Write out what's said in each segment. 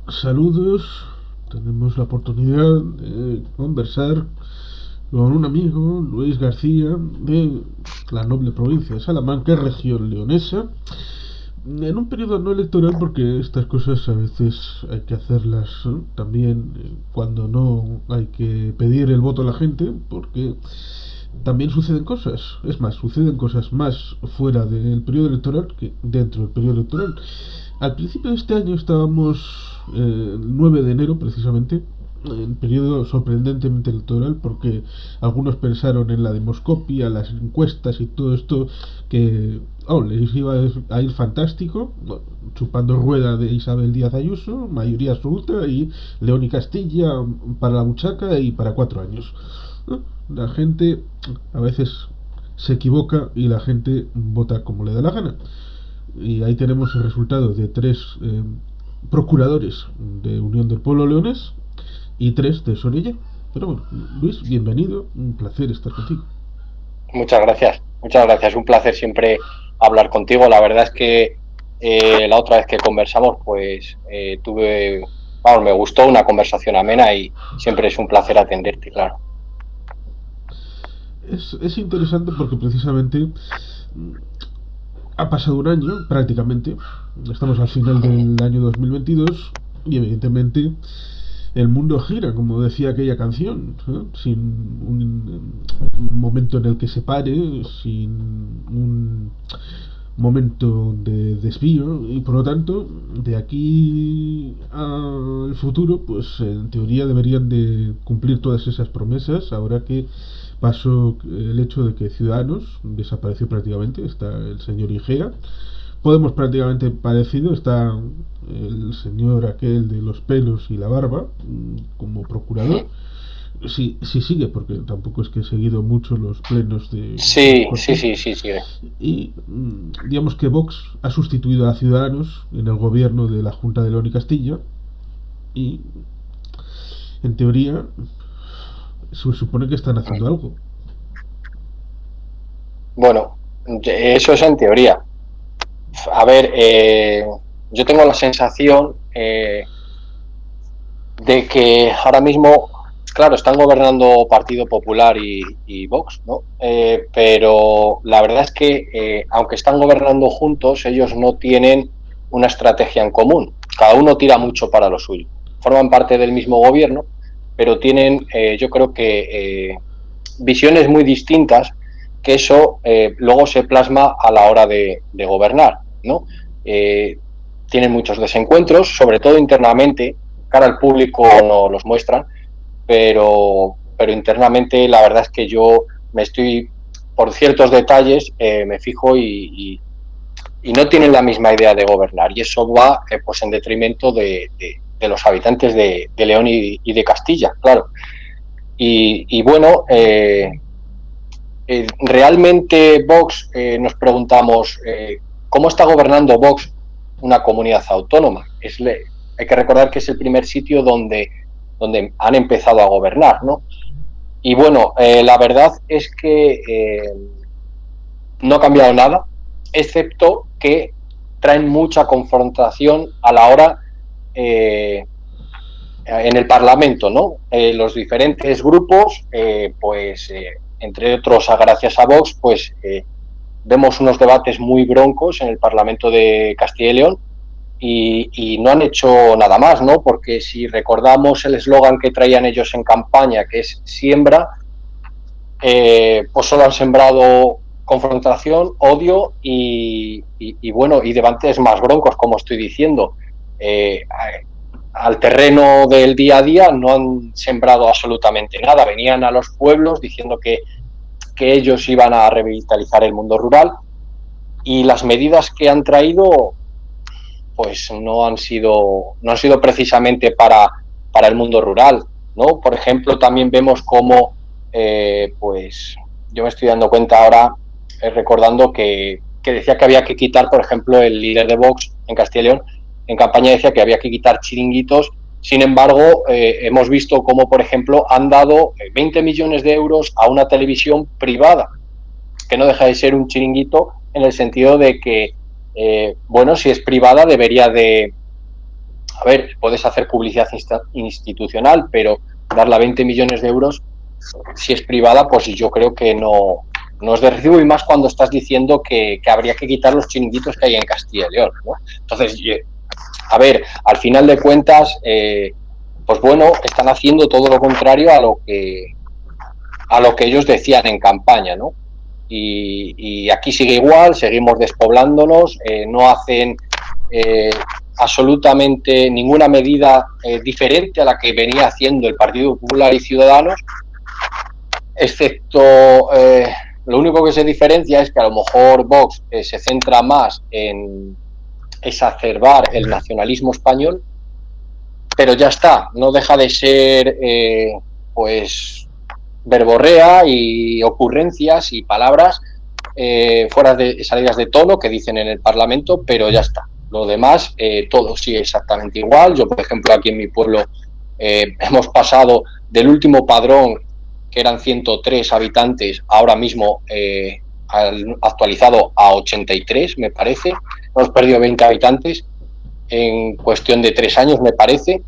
Saludos, tenemos la oportunidad de conversar con un amigo, Luis García, de la noble provincia de Salamanca, región leonesa, en un periodo no electoral porque estas cosas a veces hay que hacerlas también cuando no hay que pedir el voto a la gente, porque también suceden cosas, es más, suceden cosas más fuera del periodo electoral que dentro del periodo electoral. Al principio de este año estábamos, el 9 de enero precisamente, en periodo sorprendentemente electoral, porque algunos pensaron en la demoscopia, las encuestas y todo esto, que les iba a ir fantástico, bueno, chupando rueda de Isabel Díaz Ayuso, mayoría absoluta, y León y Castilla para la buchaca y para 4 años. ¿No? La gente a veces se equivoca y la gente vota como le da la gana. Y ahí tenemos el resultado de tres procuradores de Unión del Pueblo Leones y tres de Sonilla. Pero bueno, Luis, bienvenido, un placer estar contigo. Muchas gracias, muchas gracias. Un placer siempre hablar contigo. La verdad es que la otra vez que conversamos, pues vamos, me gustó una conversación amena y siempre es un placer atenderte, claro. Es interesante porque precisamente ha pasado un año prácticamente, estamos al final del año 2022 y evidentemente el mundo gira, como decía aquella canción, ¿eh? Sin un momento en el que se pare, sin un momento de desvío y por lo tanto de aquí al futuro pues en teoría deberían de cumplir todas esas promesas ahora que pasó el hecho de que Ciudadanos desapareció prácticamente, está el señor Igea. Podemos prácticamente parecido, está el señor aquel de los pelos y la barba como procurador. Si sigue, porque tampoco es que he seguido mucho los plenos de las Sí, sí, Cortes. sí, sí, sí. Y digamos que Vox ha sustituido a Ciudadanos en el gobierno de la Junta de León y Castilla. Y en teoría se supone que están haciendo algo. Bueno, eso es en teoría. A ver, yo tengo la sensación de que ahora mismo, claro, están gobernando Partido Popular y Vox, ¿no? Pero la verdad es que, aunque están gobernando juntos, ellos no tienen una estrategia en común. Cada uno tira mucho para lo suyo. Forman parte del mismo gobierno, pero tienen, yo creo que, visiones muy distintas, que eso luego se plasma a la hora de gobernar, ¿no? Tienen muchos desencuentros, sobre todo internamente, cara al público no los muestran, pero internamente la verdad es que yo me estoy, por ciertos detalles, me fijo y no tienen la misma idea de gobernar y eso va pues en detrimento de los habitantes de León y de Castilla, claro. Y bueno, realmente Vox, nos preguntamos, ¿cómo está gobernando Vox una comunidad autónoma? Hay que recordar que es el primer sitio donde han empezado a gobernar, ¿no? Y bueno, la verdad es que no ha cambiado nada, excepto que traen mucha confrontación a la hora en el Parlamento, ¿no? Los diferentes grupos, pues entre otros, gracias a Vox, pues vemos unos debates muy broncos en el Parlamento de Castilla y León y no han hecho nada más, ¿no? Porque si recordamos el eslogan que traían ellos en campaña, que es siembra, pues solo han sembrado confrontación, odio y bueno, y debates más broncos, como estoy diciendo. Al terreno del día a día no han sembrado absolutamente nada. Venían a los pueblos diciendo que ellos iban a revitalizar el mundo rural y las medidas que han traído pues no han sido precisamente para el mundo rural, ¿no? Por ejemplo, también vemos cómo, pues yo me estoy dando cuenta ahora, recordando que decía que había que quitar, por ejemplo, el líder de Vox en Castilla y León, en campaña decía que había que quitar chiringuitos. Sin embargo, hemos visto cómo, por ejemplo, han dado 20 millones de euros a una televisión privada, que no deja de ser un chiringuito en el sentido de que, bueno, si es privada debería a ver, puedes hacer publicidad institucional, pero darle 20 millones de euros, si es privada, pues yo creo que no es de recibo, y más cuando estás diciendo que habría que quitar los chiringuitos que hay en Castilla y León, ¿no? Entonces, a ver, al final de cuentas, pues bueno, están haciendo todo lo contrario a lo que ellos decían en campaña, ¿no? Y aquí sigue igual, seguimos despoblándonos, no hacen absolutamente ninguna medida diferente a la que venía haciendo el Partido Popular y Ciudadanos, excepto lo único que se diferencia es que a lo mejor Vox se centra más en exacerbar el nacionalismo español, pero ya está, no deja de ser pues verborrea y ocurrencias y palabras fuera de salidas de tono que dicen en el Parlamento, pero ya está. Lo demás, todo sigue exactamente igual. Yo, por ejemplo, aquí en mi pueblo hemos pasado del último padrón, que eran 103 habitantes, ahora mismo actualizado a 83, me parece. Hemos perdido 20 habitantes en cuestión de 3 años, me parece,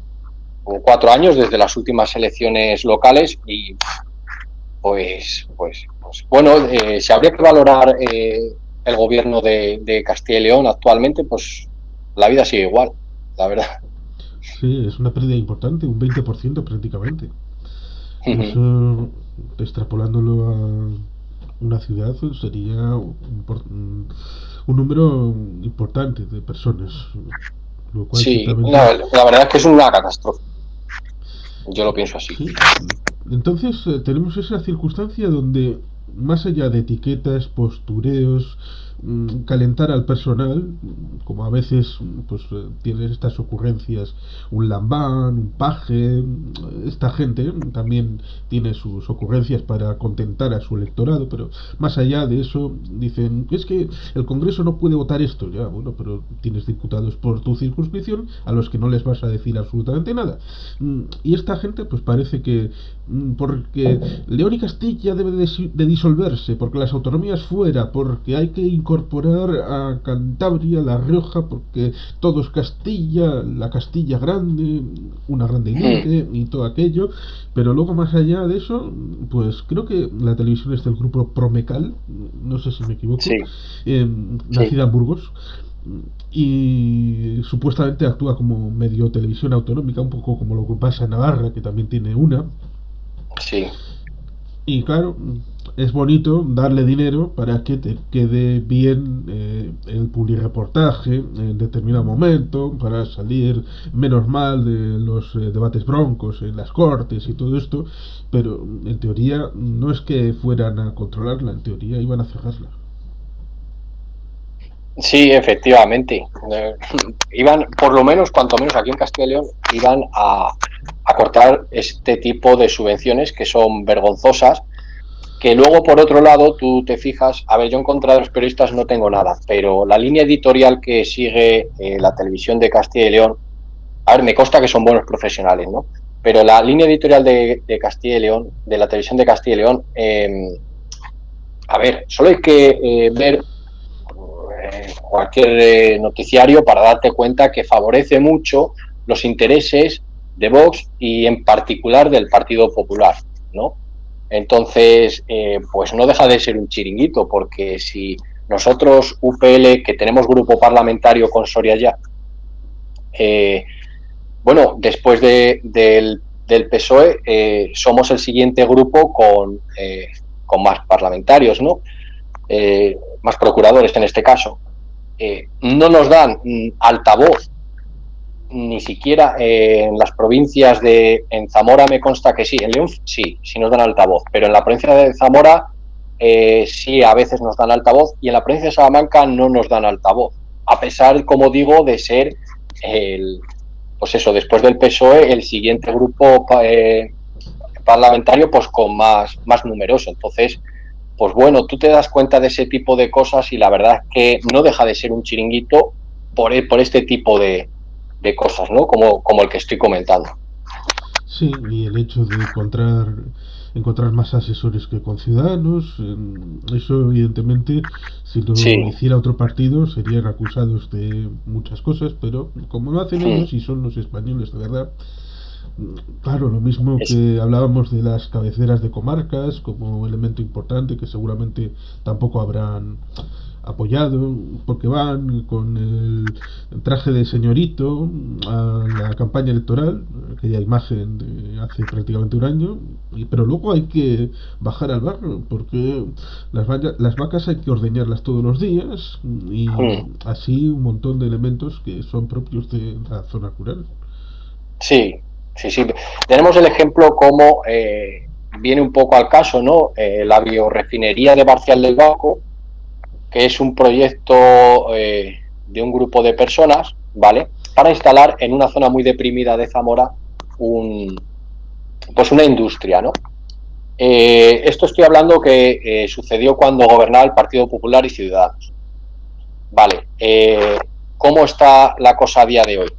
o 4 años desde las últimas elecciones locales, y pues bueno, si habría que valorar el gobierno de Castilla y León actualmente, pues la vida sigue igual, la verdad. Sí, es una pérdida importante, un 20% prácticamente. Eso, extrapolándolo a una ciudad, sería un número importante de personas, lo cual Sí, ciertamente... la verdad es que es una catástrofe. Yo lo pienso así. Sí. Entonces tenemos esa circunstancia donde, más allá de etiquetas, postureos, calentar al personal, como a veces pues tienes estas ocurrencias, un Lambán, un Paje, esta gente también tiene sus ocurrencias para contentar a su electorado, pero más allá de eso dicen, es que el Congreso no puede votar esto, ya, bueno, pero tienes diputados por tu circunscripción a los que no les vas a decir absolutamente nada. Y esta gente pues parece que porque León y Castilla debe de disolverse, porque las autonomías fuera, porque hay que incorporar a Cantabria, La Rioja, porque todo es Castilla, la Castilla grande, una grande libre y todo aquello, pero luego más allá de eso, pues creo que la televisión es del grupo Promecal, no sé si me equivoco, Sí, nacida en Burgos, y supuestamente actúa como medio televisión autonómica, un poco como lo que pasa en Navarra, que también tiene una. sí. Y claro, es bonito darle dinero para que te quede bien el publireportaje en determinado momento, para salir menos mal de los debates broncos en las cortes y todo esto, pero en teoría no es que fueran a controlarla, en teoría iban a cerrarla. Sí, efectivamente. Iban, por lo menos, cuanto menos aquí en Castilla y León, iban a cortar este tipo de subvenciones que son vergonzosas, que luego, por otro lado, tú te fijas, a ver, yo en contra de los periodistas no tengo nada, pero la línea editorial que sigue la televisión de Castilla y León, a ver, me consta que son buenos profesionales, ¿no? Pero la línea editorial de Castilla y León, de la televisión de Castilla y León, a ver, solo hay que ver cualquier noticiario para darte cuenta que favorece mucho los intereses de Vox y en particular del Partido Popular, ¿no? Entonces, pues no deja de ser un chiringuito, porque si nosotros, UPL, que tenemos grupo parlamentario con Soria ya, bueno, después del PSOE, somos el siguiente grupo con más parlamentarios, ¿no? Más procuradores en este caso. No nos dan altavoz, ni siquiera en las provincias en Zamora me consta que sí, en León sí nos dan altavoz, pero en la provincia de Zamora sí a veces nos dan altavoz, y en la provincia de Salamanca no nos dan altavoz, a pesar, como digo, de ser pues eso, después del PSOE, el siguiente grupo parlamentario pues con más numeroso. Entonces, pues bueno, tú te das cuenta de ese tipo de cosas y la verdad es que no deja de ser un chiringuito por este tipo de cosas, ¿no? Como el que estoy comentando. Sí, y el hecho de encontrar encontrar más asesores que con ciudadanos. Eso, evidentemente, si lo Sí. hiciera otro partido, serían acusados de muchas cosas, pero como lo hacen Mm. ellos y son los españoles de verdad, claro, lo mismo Es, que hablábamos de las cabeceras de comarcas como elemento importante que seguramente tampoco habrán apoyado porque van con el traje de señorito a la campaña electoral, aquella imagen de hace prácticamente un año, pero luego hay que bajar al barrio porque las vacas hay que ordeñarlas todos los días y mm. así un montón de elementos que son propios de la zona rural. Sí, sí, sí. Tenemos el ejemplo como viene un poco al caso, ¿no? La biorefinería de Barcial del Baco, que es un proyecto de un grupo de personas, ¿vale? Para instalar en una zona muy deprimida de Zamora un, pues una industria, ¿no? Esto estoy hablando que sucedió cuando gobernaba el Partido Popular y Ciudadanos. Vale, ¿cómo está la cosa a día de hoy?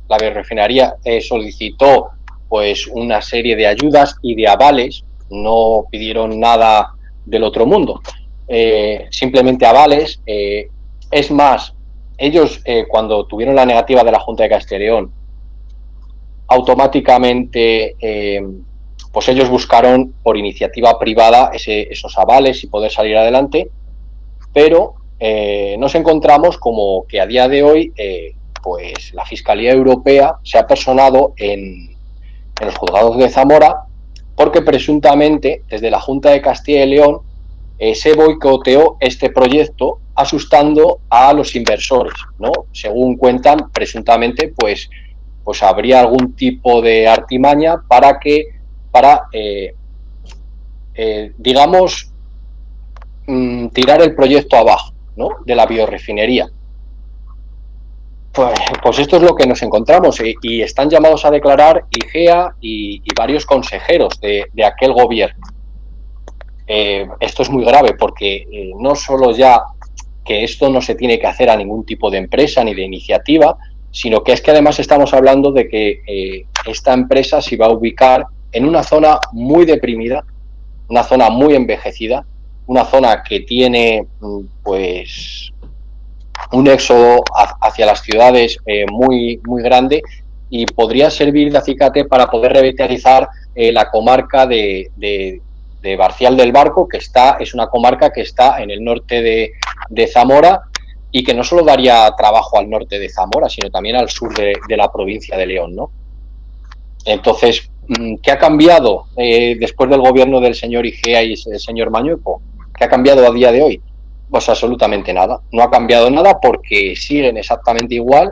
La biorefinería solicitó pues una serie de ayudas y de avales, no pidieron nada del otro mundo, simplemente avales. Es más, ellos cuando tuvieron la negativa de la Junta de Castilla y León, automáticamente pues ellos buscaron por iniciativa privada esos avales y poder salir adelante, pero nos encontramos como que a día de hoy pues la Fiscalía Europea se ha personado en los juzgados de Zamora porque presuntamente desde la Junta de Castilla y León se boicoteó este proyecto asustando a los inversores, ¿no? Según cuentan, presuntamente, pues habría algún tipo de artimaña para digamos, tirar el proyecto abajo, ¿no? De la biorefinería. Pues esto es lo que nos encontramos y están llamados a declarar IGEA y varios consejeros de aquel gobierno. Esto es muy grave porque no solo ya que esto no se tiene que hacer a ningún tipo de empresa ni de iniciativa, sino que es que además estamos hablando de que esta empresa se va a ubicar en una zona muy deprimida, una zona muy envejecida, una zona que tiene pues un éxodo hacia las ciudades muy, muy grande y podría servir de acicate para poder revitalizar la comarca de Barcial del Barco, que es una comarca que está en el norte de Zamora y que no solo daría trabajo al norte de Zamora, sino también al sur de la provincia de León, ¿no? Entonces, ¿qué ha cambiado después del gobierno del señor Igea y el señor Mañueco? ¿Qué ha cambiado a día de hoy? Pues absolutamente nada. No ha cambiado nada porque siguen exactamente igual.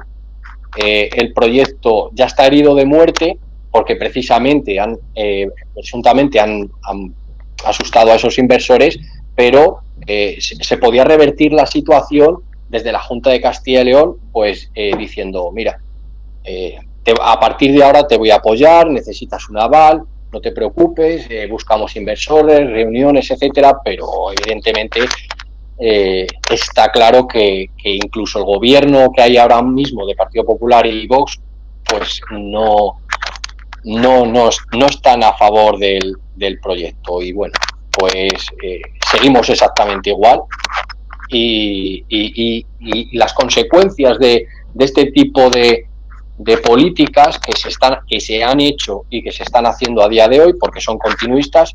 El proyecto ya está herido de muerte porque precisamente presuntamente han asustado a esos inversores, pero se podía revertir la situación desde la Junta de Castilla y León, pues diciendo, mira, a partir de ahora te voy a apoyar, necesitas un aval, no te preocupes, buscamos inversores, reuniones, etcétera, pero evidentemente está claro que incluso el gobierno que hay ahora mismo de Partido Popular y Vox, pues no están a favor del proyecto. Y bueno, pues seguimos exactamente igual. Y las consecuencias de este tipo de políticas que se han hecho y que se están haciendo a día de hoy, porque son continuistas,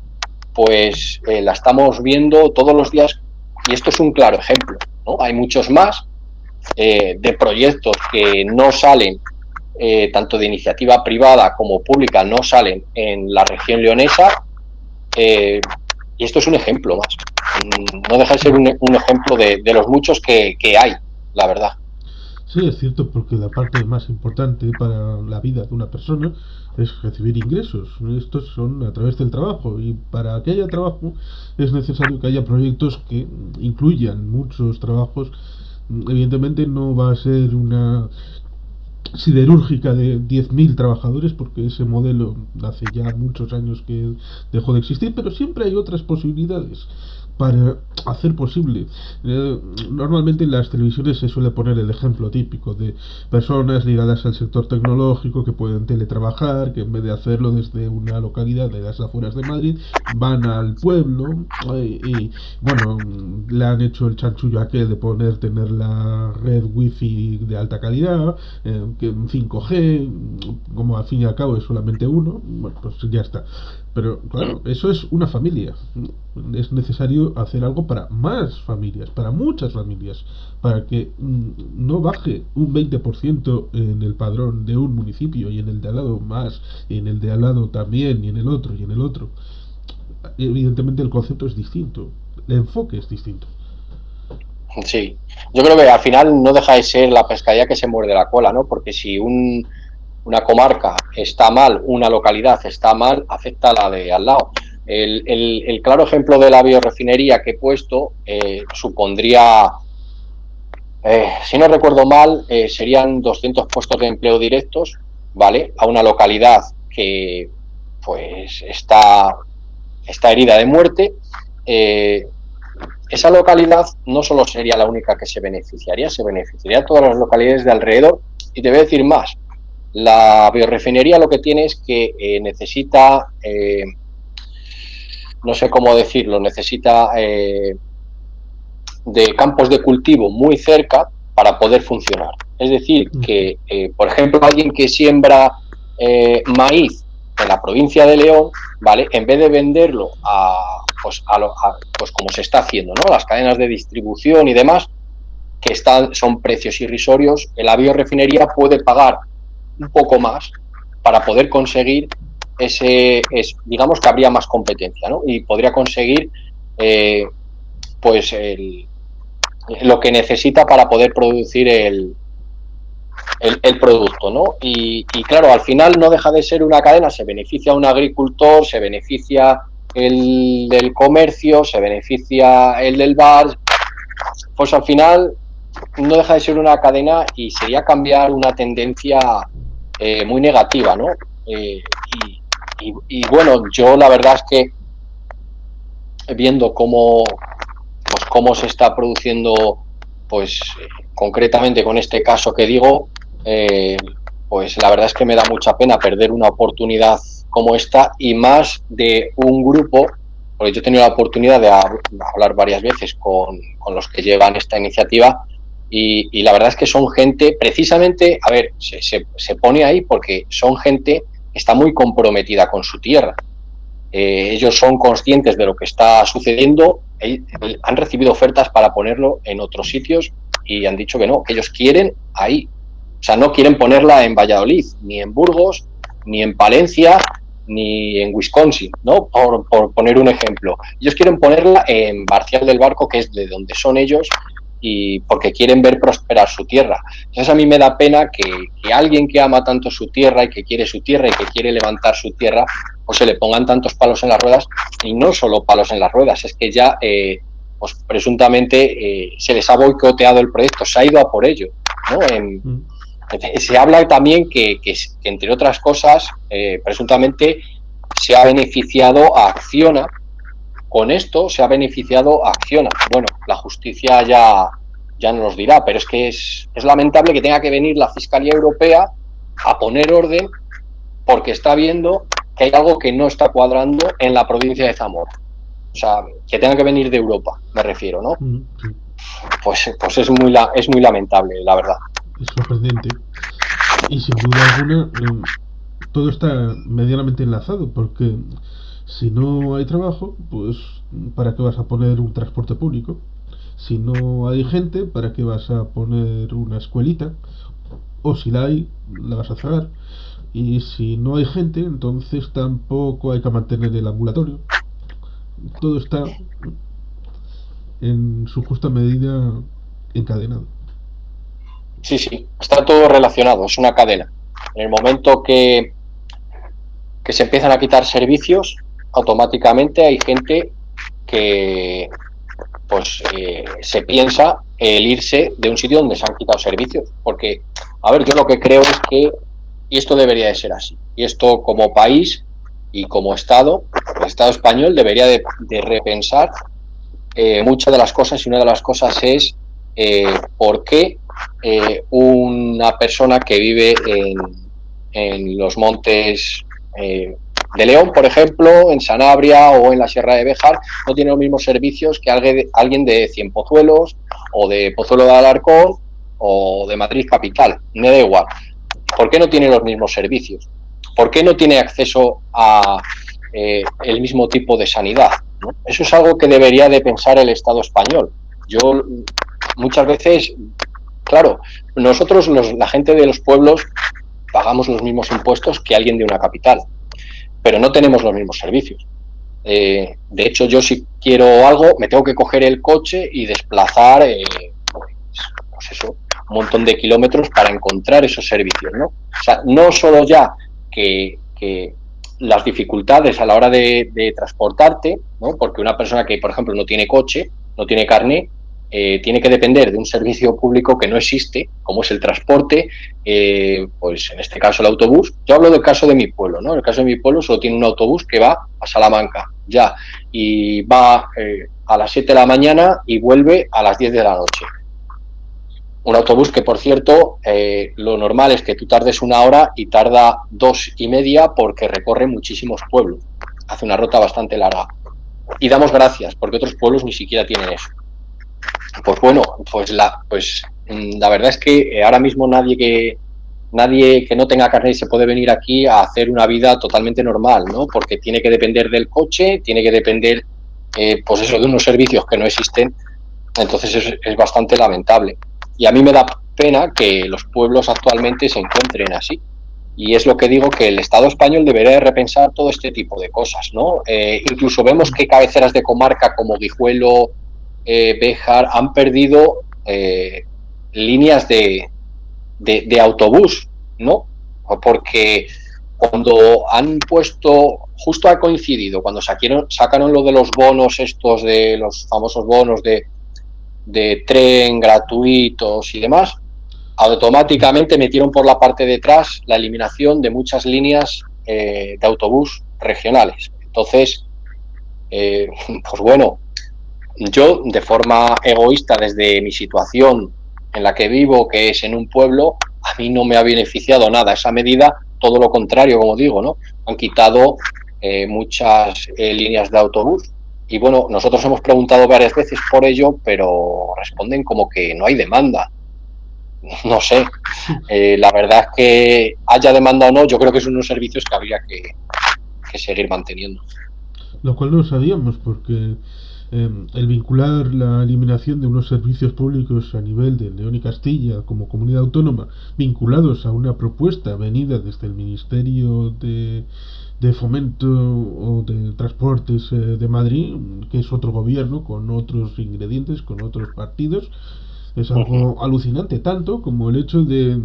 pues la estamos viendo todos los días y esto es un claro ejemplo, ¿no? Hay muchos más de proyectos que no salen, tanto de iniciativa privada como pública, no salen en la región leonesa y esto es un ejemplo más. No deja de ser un ejemplo de los muchos que hay, la verdad. Sí, es cierto, porque la parte más importante para la vida de una persona es recibir ingresos. Estos son a través del trabajo y para que haya trabajo es necesario que haya proyectos que incluyan muchos trabajos. Evidentemente no va a ser una siderúrgica de 10.000 trabajadores, porque ese modelo hace ya muchos años que dejó de existir, pero siempre hay otras posibilidades para hacer posible. Normalmente en las televisiones se suele poner el ejemplo típico de personas ligadas al sector tecnológico que pueden teletrabajar, que en vez de hacerlo desde una localidad de las afueras de Madrid, van al pueblo y, bueno, le han hecho el chanchullo aquel de tener la red wifi de alta calidad, que en 5G, como al fin y al cabo es solamente uno, bueno, pues ya está. Pero claro, eso es una familia. Es necesario hacer algo para más familias, para muchas familias, para que no baje un 20% en el padrón de un municipio y en el de al lado más, y en el de al lado también, y en el otro, y en el otro. Evidentemente el concepto es distinto, el enfoque es distinto. Sí, yo creo que al final no deja de ser la pescadilla que se muerde la cola, ¿no? Porque si una comarca está mal, una localidad está mal, afecta a la de al lado. El claro ejemplo de la biorefinería que he puesto supondría, si no recuerdo mal, serían 200 puestos de empleo directos, ¿vale? A una localidad que pues está herida de muerte. Esa localidad no solo sería la única que se beneficiaría todas las localidades de alrededor. Y te voy a decir más, la biorefinería lo que tiene es que necesita, no sé cómo decirlo, necesita de campos de cultivo muy cerca para poder funcionar. Es decir, que, por ejemplo, alguien que siembra maíz en la provincia de León, ¿vale? En vez de venderlo pues como se está haciendo, ¿no? Las cadenas de distribución y demás, que son precios irrisorios, la biorefinería puede pagar un poco más para poder conseguir digamos que habría más competencia, ¿no? Y podría conseguir pues lo que necesita para poder producir el producto, ¿no? Y claro, al final no deja de ser una cadena, se beneficia un agricultor, se beneficia el del comercio, se beneficia el del bar, pues al final no deja de ser una cadena y sería cambiar una tendencia muy negativa, ¿no? Y bueno, yo la verdad es que viendo cómo se está produciendo, pues concretamente con este caso que digo, pues la verdad es que me da mucha pena perder una oportunidad como esta y más de un grupo, porque yo he tenido la oportunidad de hablar varias veces con los que llevan esta iniciativa y la verdad es que son gente, precisamente, a ver, se pone ahí porque son gente que está muy comprometida con su tierra. Ellos son conscientes de lo que está sucediendo, han recibido ofertas para ponerlo en otros sitios y han dicho que no, que ellos quieren ahí. O sea, no quieren ponerla en Valladolid, ni en Burgos, ni en Palencia, ni en Wisconsin, ¿no? Por poner un ejemplo. Ellos quieren ponerla en Barcial del Barco, que es de donde son ellos, y porque quieren ver prosperar su tierra. Entonces a mí me da pena que alguien que ama tanto su tierra y que quiere su tierra y que quiere levantar su tierra, pues se le pongan tantos palos en las ruedas, y no solo palos en las ruedas, es que ya pues presuntamente se les ha boicoteado el proyecto, se ha ido a por ello, ¿no? Se habla también que entre otras cosas, presuntamente se ha beneficiado a Acciona. Con esto se ha beneficiado a Acciona. Bueno, la justicia ya nos dirá, pero es que es lamentable que tenga que venir la Fiscalía Europea a poner orden porque está viendo que hay algo que no está cuadrando en la provincia de Zamora. O sea, que tenga que venir de Europa, me refiero, ¿no? Sí. Pues es muy lamentable, la verdad. Es sorprendente. Y sin duda alguna, todo está medianamente enlazado, porque si no hay trabajo, pues ¿para qué vas a poner un transporte público? Si no hay gente, ¿para qué vas a poner una escuelita? O si la hay, la vas a cerrar. Y si no hay gente, entonces tampoco hay que mantener el ambulatorio. Todo está en su justa medida encadenado. Sí, está todo relacionado, es una cadena. En el momento que se empiezan a quitar servicios, automáticamente hay gente que pues se piensa el irse de un sitio donde se han quitado servicios. Porque, a ver, yo lo que creo es que, y esto debería de ser así, y esto como país y como Estado, el Estado español debería de repensar muchas de las cosas, y una de las cosas es por qué una persona que vive en los montes de León, por ejemplo, en Sanabria o en la Sierra de Béjar, no tiene los mismos servicios que alguien de Cienpozuelos o de Pozuelo de Alarcón o de Madrid capital, me da igual. ¿Por qué no tiene los mismos servicios? ¿Por qué no tiene acceso a el mismo tipo de sanidad? ¿No? Eso es algo que debería de pensar el Estado español. Yo muchas veces, claro, nosotros la gente de los pueblos pagamos los mismos impuestos que alguien de una capital, pero no tenemos los mismos servicios. De hecho, yo si quiero algo, me tengo que coger el coche y desplazar, pues eso, un montón de kilómetros para encontrar esos servicios, ¿no? O sea, no solo ya que las dificultades a la hora de transportarte, ¿no? Porque una persona que, por ejemplo, no tiene coche, no tiene carné, tiene que depender de un servicio público que no existe, como es el transporte, pues en este caso el autobús. Yo hablo del caso de mi pueblo, ¿no? En el caso de mi pueblo solo tiene un autobús que va a Salamanca, ya, y va a las 7 de la mañana y vuelve a las 10 de la noche. Un autobús que, por cierto, lo normal es que tú tardes 1 hora y tarda 2 y media porque recorre muchísimos pueblos. Hace una ruta bastante larga. Y damos gracias, porque otros pueblos ni siquiera tienen eso. Pues bueno, la verdad es que ahora mismo nadie que no tenga carnet se puede venir aquí a hacer una vida totalmente normal, ¿no? Porque tiene que depender del coche, tiene que depender, pues eso, de unos servicios que no existen. Entonces es bastante lamentable. Y a mí me da pena que los pueblos actualmente se encuentren así. Y es lo que digo, que el Estado español debería de repensar todo este tipo de cosas, ¿no? Incluso vemos que cabeceras de comarca como Guijuelo, Béjar, han perdido líneas de autobús, ¿no? Porque cuando han puesto, justo ha coincidido, cuando sacaron lo de los bonos estos, de los famosos bonos de tren gratuitos y demás, automáticamente metieron por la parte de atrás la eliminación de muchas líneas de autobús regionales. Entonces, pues bueno, yo de forma egoísta desde mi situación en la que vivo, que es en un pueblo, a mí no me ha beneficiado nada esa medida, todo lo contrario, como digo, ¿no? Han quitado muchas líneas de autobús. Y bueno, nosotros hemos preguntado varias veces por ello, pero responden como que no hay demanda. No sé, la verdad es que haya demanda o no, yo creo que son unos servicios que habría que seguir manteniendo. Lo cual no sabíamos porque el vincular la eliminación de unos servicios públicos a nivel de León y Castilla como comunidad autónoma vinculados a una propuesta venida desde el Ministerio de Fomento o de Transportes de Madrid, que es otro gobierno con otros ingredientes, con otros partidos, es algo alucinante, tanto como el hecho de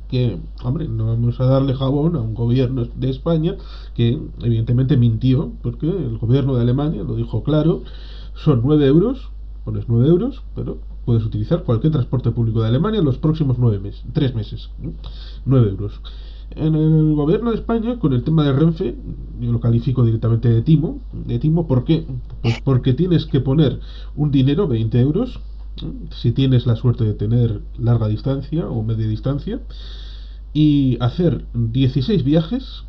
que, hombre, no vamos a darle jabón a un gobierno de España que evidentemente mintió, porque el gobierno de Alemania lo dijo claro, son 9 euros, pones 9 euros, pero puedes utilizar cualquier transporte público de Alemania en los próximos 9 meses, 3 meses, 9 euros. En el gobierno de España, con el tema de Renfe, yo lo califico directamente de timo. ¿De timo por qué? Pues porque tienes que poner un dinero, 20 euros, si tienes la suerte de tener larga distancia o media distancia, y hacer 16 viajes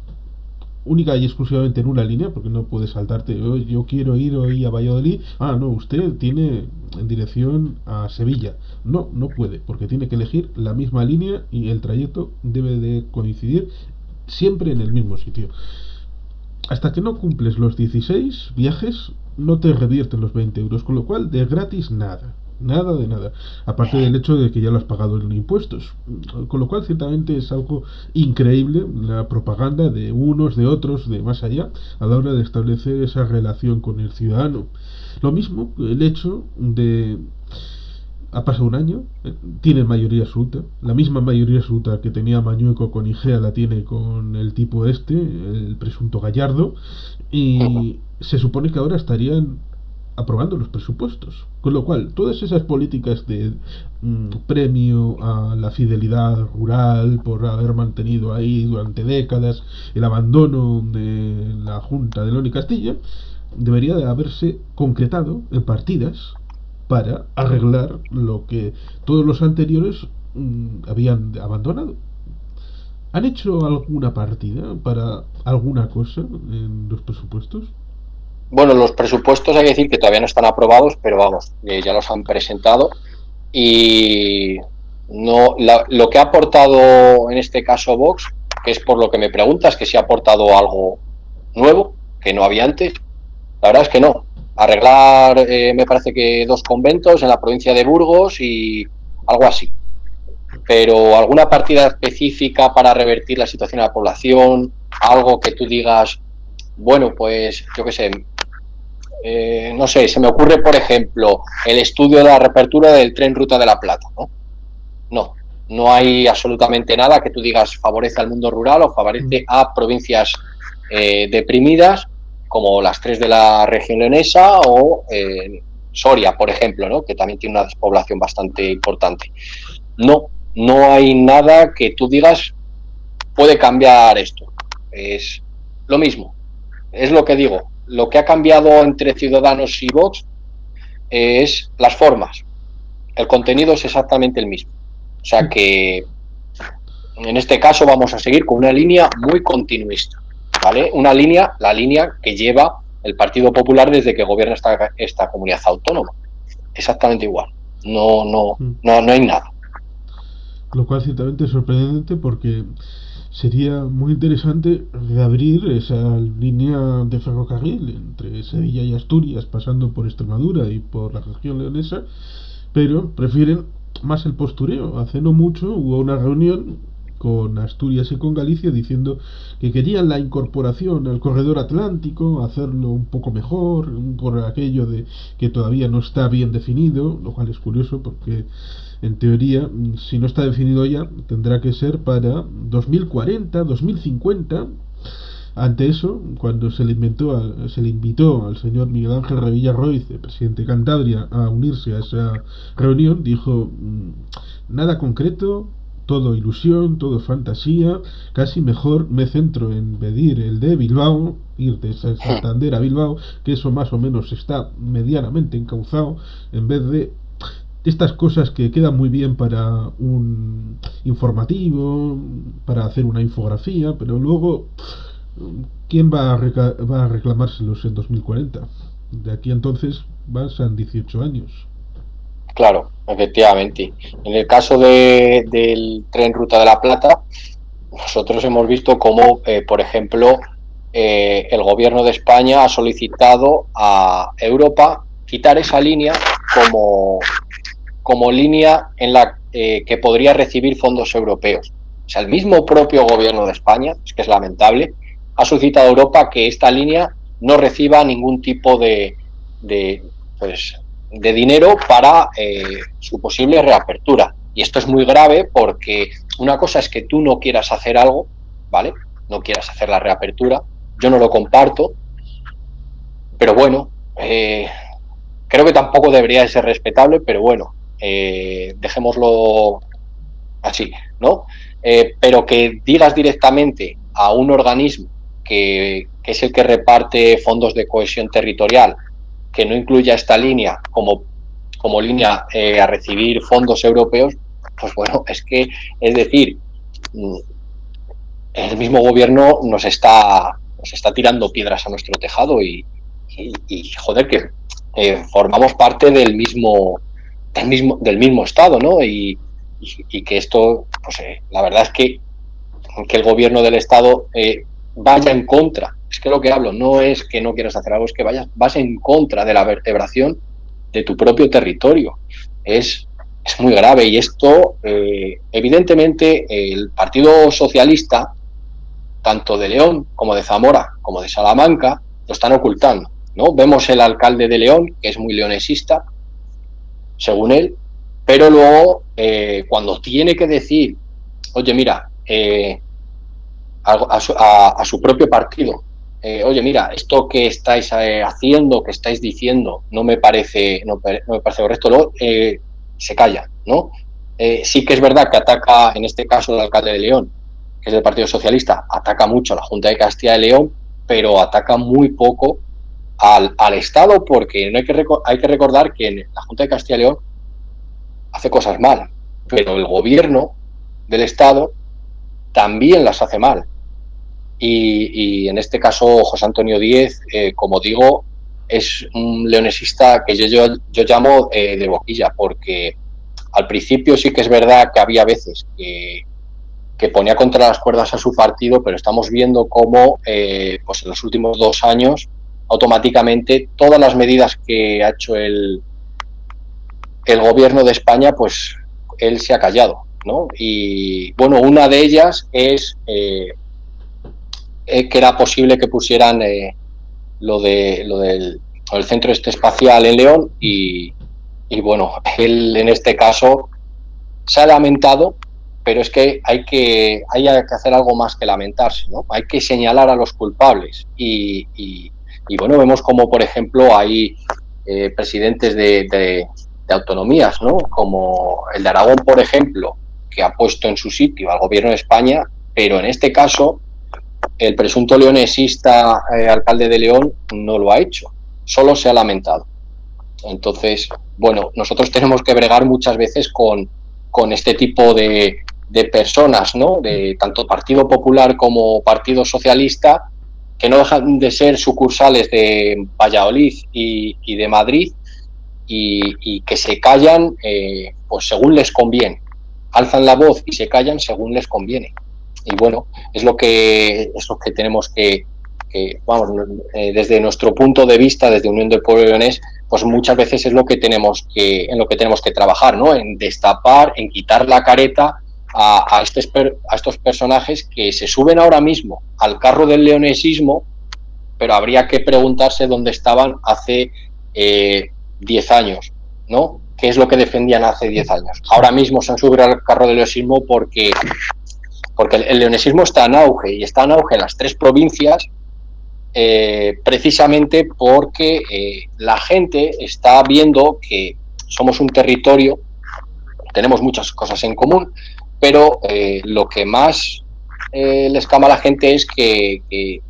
única y exclusivamente en una línea, porque no puedes saltarte, oh, yo quiero ir hoy a Valladolid, no, usted tiene en dirección a Sevilla, no puede, porque tiene que elegir la misma línea y el trayecto debe de coincidir siempre en el mismo sitio. Hasta que no cumples los 16 viajes, no te revierten los 20 euros, con lo cual de gratis nada. Nada de nada. Aparte del hecho de que ya lo has pagado en impuestos. Con lo cual, ciertamente es algo increíble la propaganda de unos, de otros, de más allá, a la hora de establecer esa relación con el ciudadano. Lo mismo el hecho de ha pasado un año, tiene mayoría absoluta, la misma mayoría absoluta que tenía Mañueco con Igea la tiene con el tipo este, el presunto Gallardo, y se supone que ahora estarían aprobando los presupuestos. Con lo cual, todas esas políticas de premio a la fidelidad rural por haber mantenido ahí durante décadas el abandono de la Junta de León y Castilla, debería de haberse concretado en partidas para arreglar lo que todos los anteriores habían abandonado. ¿Han hecho alguna partida para alguna cosa en los presupuestos? Bueno, los presupuestos hay que decir que todavía no están aprobados, pero vamos, ya los han presentado y no lo que ha aportado en este caso Vox, que es por lo que me preguntas, que si ha aportado algo nuevo que no había antes, la verdad es que no. Arreglar, me parece que 2 conventos en la provincia de Burgos y algo así. Pero alguna partida específica para revertir la situación de la población, algo que tú digas, bueno, pues yo qué sé, no sé, se me ocurre, por ejemplo, el estudio de la reapertura del tren Ruta de la Plata, ¿no? No, no hay absolutamente nada que tú digas favorece al mundo rural o favorece a provincias deprimidas como las 3 de la región leonesa o Soria, por ejemplo, ¿no? Que también tiene una despoblación bastante importante. No, no hay nada que tú digas puede cambiar esto. Es lo mismo, es lo que digo. Lo que ha cambiado entre Ciudadanos y Vox es las formas. El contenido es exactamente el mismo. O sea que en este caso vamos a seguir con una línea muy continuista, ¿vale? Una línea, la línea que lleva el Partido Popular desde que gobierna esta comunidad autónoma. Exactamente igual. No hay nada. Lo cual ciertamente es sorprendente porque sería muy interesante reabrir esa línea de ferrocarril entre Sevilla y Asturias, pasando por Extremadura y por la región leonesa, pero prefieren más el postureo. Hace no mucho hubo una reunión con Asturias y con Galicia diciendo que querían la incorporación al corredor atlántico, hacerlo un poco mejor, por aquello de que todavía no está bien definido, lo cual es curioso porque en teoría, si no está definido ya, tendrá que ser para 2040, 2050. Ante eso, cuando se le invitó al señor Miguel Ángel Revilla Royce, presidente de Cantabria, a unirse a esa reunión, dijo nada concreto, todo ilusión, todo fantasía, casi mejor me centro en pedir el de Bilbao, ir de Santander a Bilbao, que eso más o menos está medianamente encauzado, en vez de estas cosas que quedan muy bien para un informativo, para hacer una infografía, pero luego, ¿quién va a reclamárselos en 2040? De aquí a entonces pasan 18 años. Claro, efectivamente. En el caso del tren Ruta de la Plata, nosotros hemos visto cómo, por ejemplo, el gobierno de España ha solicitado a Europa quitar esa línea como línea en la que podría recibir fondos europeos. O sea, el mismo propio gobierno de España, es que es lamentable, ha solicitado a Europa que esta línea no reciba ningún tipo pues, de dinero para su posible reapertura. Y esto es muy grave porque una cosa es que tú no quieras hacer algo, ¿vale? No quieras hacer la reapertura, yo no lo comparto, pero bueno, creo que tampoco debería ser respetable, pero bueno, dejémoslo así, ¿no? Pero que digas directamente a un organismo que es el que reparte fondos de cohesión territorial, que no incluya esta línea como línea a recibir fondos europeos, pues bueno, es decir, el mismo gobierno nos está tirando piedras a nuestro tejado y joder, que formamos parte del mismo estado, ¿no? Y que esto, pues la verdad es que el gobierno del estado vaya en contra. Es que lo que hablo no es que no quieras hacer algo, es que vas en contra de la vertebración de tu propio territorio. Es muy grave y esto, evidentemente, el Partido Socialista, tanto de León como de Zamora como de Salamanca, lo están ocultando, ¿no? Vemos el alcalde de León, que es muy leonesista, según él, pero luego, cuando tiene que decir, oye, mira, a su propio partido, oye, mira, esto que estáis haciendo, que estáis diciendo, no me parece correcto, luego se calla, ¿no? Sí que es verdad que ataca, en este caso, el alcalde de León, que es del Partido Socialista, ataca mucho a la Junta de Castilla y León, pero ataca muy poco al Estado, porque no hay que recordar que en la Junta de Castilla y León hace cosas mal, pero el gobierno del Estado también las hace mal. Y en este caso, José Antonio Díez, como digo, es un leonesista que yo llamo de boquilla, porque al principio sí que es verdad que había veces que ponía contra las cuerdas a su partido, pero estamos viendo cómo pues en los últimos 2 años automáticamente todas las medidas que ha hecho el gobierno de España, pues él se ha callado, ¿no? Y bueno, una de ellas es que era posible que pusieran lo del el centro espacial en León y bueno, él en este caso se ha lamentado, pero es que hay que hacer algo más que lamentarse, ¿no? Hay que señalar a los culpables y bueno, vemos como por ejemplo hay presidentes de autonomías, ¿no? Como el de Aragón, por ejemplo, que ha puesto en su sitio al gobierno de España, pero en este caso el presunto leonesista alcalde de León no lo ha hecho, solo se ha lamentado. Entonces, bueno, nosotros tenemos que bregar muchas veces con este tipo de personas, ¿no? De tanto Partido Popular como Partido Socialista, que no dejan de ser sucursales de Valladolid y de Madrid y que se callan pues según les conviene. Alzan la voz y se callan según les conviene. Y bueno, es lo que tenemos que vamos, desde nuestro punto de vista, desde Unión del Pueblo Leonés, pues muchas veces es en lo que tenemos que trabajar, ¿no? En destapar, en quitar la careta a estos personajes que se suben ahora mismo al carro del leonesismo, pero habría que preguntarse dónde estaban hace 10 años, ¿no? ¿Qué es lo que defendían hace 10 años? Ahora mismo se han subido al carro del leonesismo porque el leonesismo está en auge y está en auge en las 3 provincias precisamente porque la gente está viendo que somos un territorio, tenemos muchas cosas en común, pero lo que más les cama a la gente es que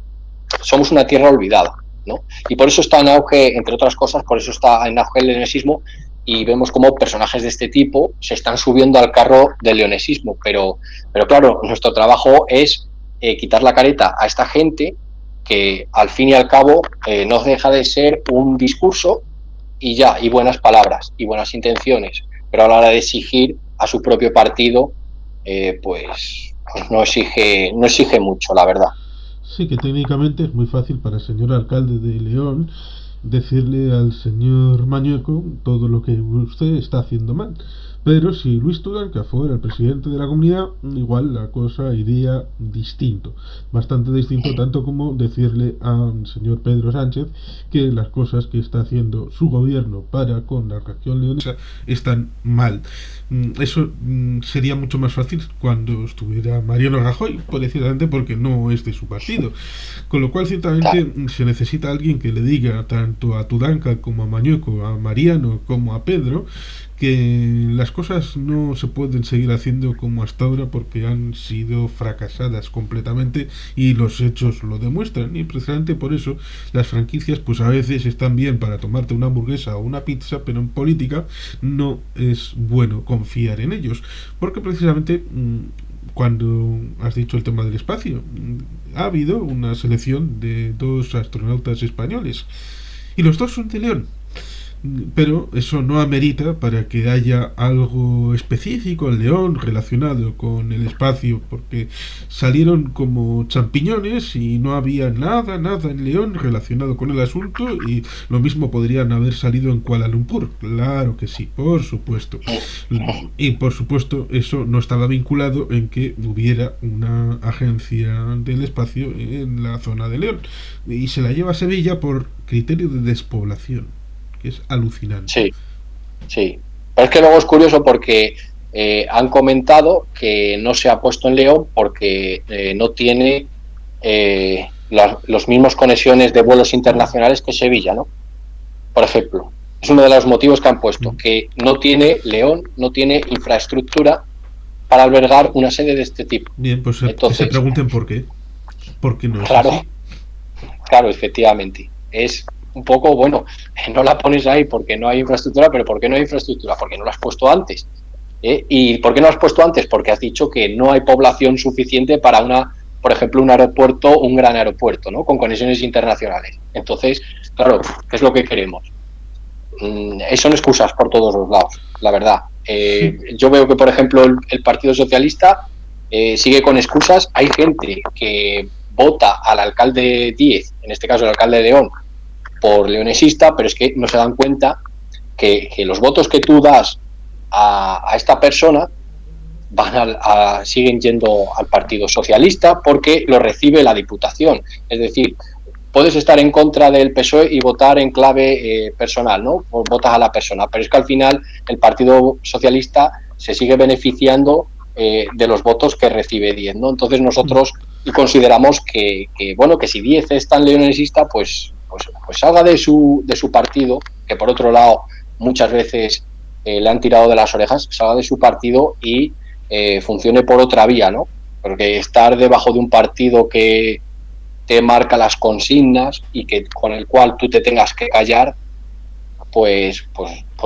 somos una tierra olvidada, ¿no? Y por eso está en auge, entre otras cosas, por eso está en auge el leonesismo y vemos cómo personajes de este tipo se están subiendo al carro del leonesismo, pero claro, nuestro trabajo es quitar la careta a esta gente que al fin y al cabo no deja de ser un discurso y ya, y buenas palabras y buenas intenciones, pero a la hora de exigir a su propio partido, pues no exige mucho, la verdad. Sí, que técnicamente es muy fácil para el señor alcalde de León decirle al señor Mañueco todo lo que usted está haciendo mal. Pero si Luis Tudanca fuera el presidente de la comunidad, igual la cosa iría distinto. Bastante distinto, tanto como decirle al señor Pedro Sánchez que las cosas que está haciendo su gobierno para con la región leonesa están mal. Eso sería mucho más fácil cuando estuviera Mariano Rajoy, precisamente porque no es de su partido. Con lo cual, ciertamente, se necesita alguien que le diga tanto a Tudanca como a Mañueco, a Mariano como a Pedro, que las cosas no se pueden seguir haciendo como hasta ahora porque han sido fracasadas completamente y los hechos lo demuestran. Y precisamente por eso las franquicias pues a veces están bien para tomarte una hamburguesa o una pizza, pero en política no es bueno confiar en ellos, porque precisamente cuando has dicho el tema del espacio, ha habido una selección de 2 astronautas españoles y los 2 son de León, pero eso no amerita para que haya algo específico en León relacionado con el espacio, porque salieron como champiñones y no había nada en León relacionado con el asunto, y lo mismo podrían haber salido en Kuala Lumpur, claro que sí, por supuesto. Y por supuesto eso no estaba vinculado en que hubiera una agencia del espacio en la zona de León, y se la lleva a Sevilla por criterio de despoblación, que es alucinante. Sí, sí. Pero es que luego es curioso porque han comentado que no se ha puesto en León porque no tiene los mismos conexiones de vuelos internacionales que Sevilla, ¿no? Por ejemplo, es uno de los motivos que han puesto, que no tiene León, no tiene infraestructura para albergar una sede de este tipo. Bien, pues que se pregunten por qué. ¿Por qué no es claro, así? Claro, efectivamente. Es un poco, bueno, no la pones ahí porque no hay infraestructura, pero ¿por qué no hay infraestructura? Porque no la has puesto antes. ¿Y por qué no la has puesto antes? Porque has dicho que no hay población suficiente para por ejemplo, un aeropuerto, un gran aeropuerto, ¿no? Con conexiones internacionales. Entonces, claro, ¿qué es lo que queremos? Son excusas por todos los lados, la verdad. Yo veo que, por ejemplo, el Partido Socialista sigue con excusas. Hay gente que vota al alcalde Díez, en este caso el alcalde de León, por leonesista, pero es que no se dan cuenta que los votos que tú das a esta persona siguen yendo al Partido Socialista porque lo recibe la Diputación. Es decir, puedes estar en contra del PSOE y votar en clave personal, ¿no? O votas a la persona, pero es que al final el Partido Socialista se sigue beneficiando de los votos que recibe Díez, ¿no? Entonces nosotros consideramos que bueno, que si Díez es tan leonesista, pues salga de su partido, que por otro lado muchas veces le han tirado de las orejas, salga de su partido y funcione por otra vía, ¿no? Porque estar debajo de un partido que te marca las consignas y que con el cual tú te tengas que callar, pues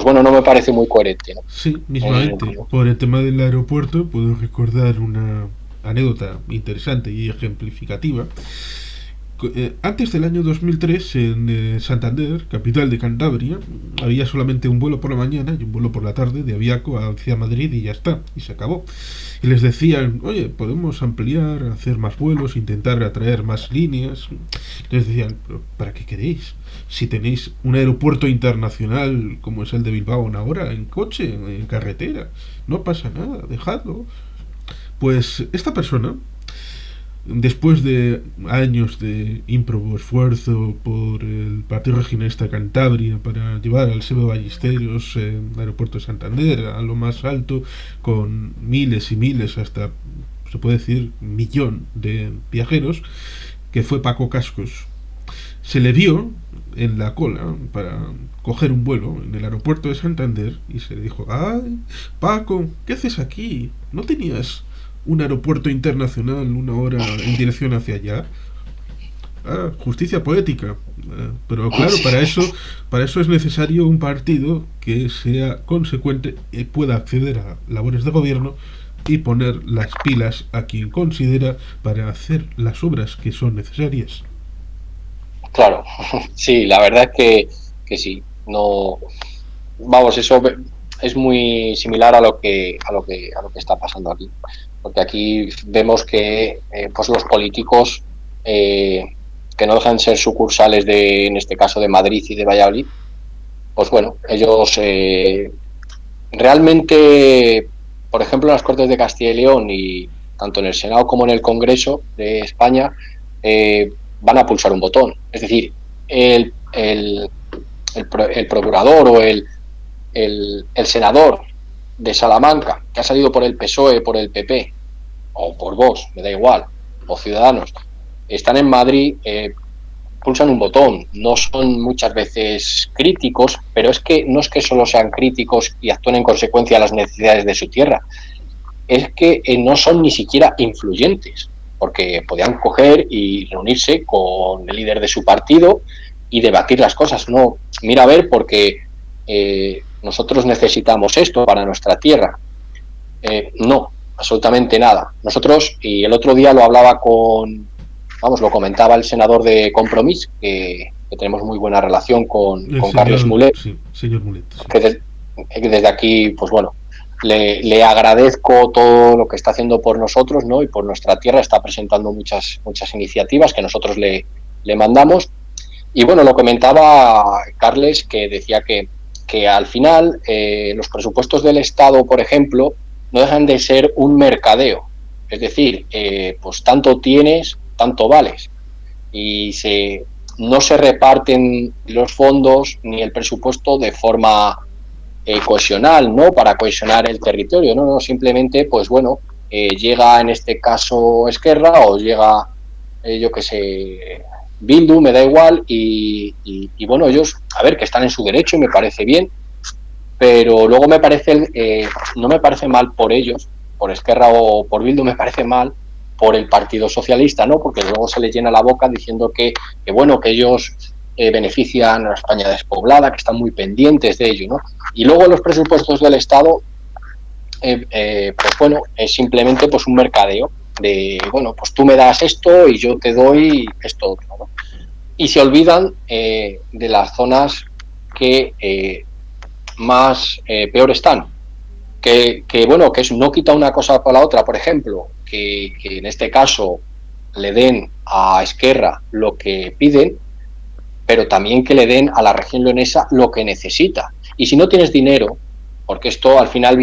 bueno, no me parece muy coherente, ¿no? Sí, mismamente. Por el tema del aeropuerto, puedo recordar una anécdota interesante y ejemplificativa. Antes del año 2003, en Santander, capital de Cantabria, había solamente un vuelo por la mañana y un vuelo por la tarde de Aviaco hacia Madrid y ya está, y se acabó. Y les decían, oye, podemos ampliar, hacer más vuelos, intentar atraer más líneas. Les decían, ¿para qué queréis? Si tenéis un aeropuerto internacional como es el de Bilbao ahora, en coche, en carretera, no pasa nada, dejadlo. Pues esta persona, después de años de ímprobo esfuerzo por el Partido Regionalista de Cantabria para llevar al Sebe Ballesteros, aeropuerto de Santander, a lo más alto, con miles y miles, hasta se puede decir millón de viajeros, que fue Paco Cascos, se le vio en la cola para coger un vuelo en el aeropuerto de Santander y se le dijo, ay, Paco, ¿qué haces aquí? ¿No tenías un aeropuerto internacional una hora en dirección hacia allá? Ah, justicia poética. Pero claro, para eso es necesario un partido que sea consecuente y pueda acceder a labores de gobierno y poner las pilas a quien considera para hacer las obras que son necesarias. Claro, sí, la verdad es que sí. No, vamos, eso es muy similar a lo que está pasando aquí, porque aquí vemos que pues los políticos que no dejan de ser sucursales de, en este caso, de Madrid y de Valladolid, pues bueno, ellos realmente, por ejemplo, en las Cortes de Castilla y León y tanto en el Senado como en el Congreso de España van a pulsar un botón. Es decir, el procurador o el senador de Salamanca, que ha salido por el PSOE, por el PP, o por Vox, me da igual, o Ciudadanos, están en Madrid, pulsan un botón. No son muchas veces críticos, pero es que no es que solo sean críticos y actúen en consecuencia a las necesidades de su tierra, es que no son ni siquiera influyentes, porque podían coger y reunirse con el líder de su partido y debatir las cosas. No, mira a ver, porque nosotros necesitamos esto para nuestra tierra. No, absolutamente nada. Nosotros, y el otro día lo hablaba lo comentaba el senador de Compromís, que tenemos muy buena relación con Carles Mulet, sí, señor Mulet, sí. que desde aquí, pues bueno, le agradezco todo lo que está haciendo por nosotros, ¿no? Y por nuestra tierra. Está presentando muchas iniciativas que nosotros le mandamos. Y bueno, lo comentaba Carles, que decía que al final los presupuestos del Estado, por ejemplo, no dejan de ser un mercadeo. Es decir, pues tanto tienes, tanto vales. Y no se reparten los fondos ni el presupuesto de forma cohesional, ¿no? Para cohesionar el territorio, no simplemente, pues bueno, llega en este caso Esquerra o llega yo qué sé, Bildu, me da igual, y bueno, ellos, a ver, que están en su derecho y me parece bien, pero luego me parece, no me parece mal por ellos, por Esquerra o por Bildu, me parece mal por el Partido Socialista, ¿no? Porque luego se les llena la boca diciendo que bueno, que ellos benefician a la España despoblada, que están muy pendientes de ello, ¿no? Y luego los presupuestos del Estado, pues bueno, es simplemente pues un mercadeo de, bueno, pues tú me das esto y yo te doy esto otro, ¿no? Y se olvidan de las zonas que más peor están. Bueno, que es, no quita una cosa por la otra, por ejemplo, que en este caso le den a Esquerra lo que piden, pero también que le den a la región leonesa lo que necesita. Y si no tienes dinero, porque esto al final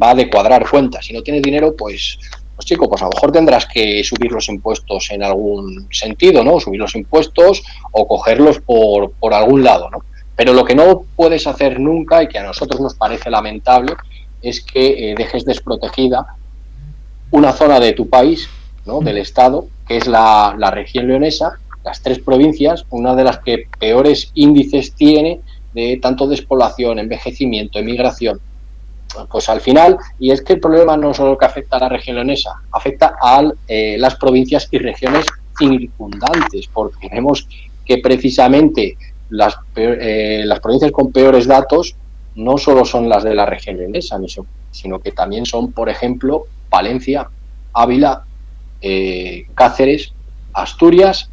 va de cuadrar cuentas, si no tienes dinero, pues chico, pues a lo mejor tendrás que subir los impuestos en algún sentido, ¿no? Subir los impuestos o cogerlos por algún lado, ¿no? Pero lo que no puedes hacer nunca, y que a nosotros nos parece lamentable, es que dejes desprotegida una zona de tu país, ¿no? Del Estado, que es la región leonesa, las 3 provincias, una de las que peores índices tiene de tanto despoblación, envejecimiento, emigración. Pues al final, y es que el problema no solo que afecta a la región leonesa, afecta a las provincias y regiones circundantes, porque vemos que precisamente las provincias con peores datos no solo son las de la región leonesa, sino que también son, por ejemplo, Palencia, Ávila, Cáceres, Asturias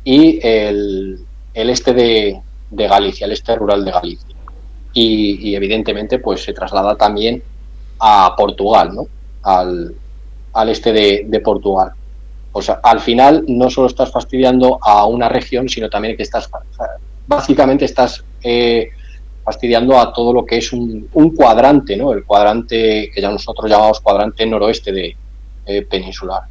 y el este de Galicia, el este rural de Galicia. Y evidentemente pues se traslada también a Portugal, ¿no? Al este de Portugal. O sea, al final no solo estás fastidiando a una región, sino también que básicamente estás fastidiando a todo lo que es un cuadrante, ¿no? El cuadrante que ya nosotros llamamos cuadrante noroeste peninsular.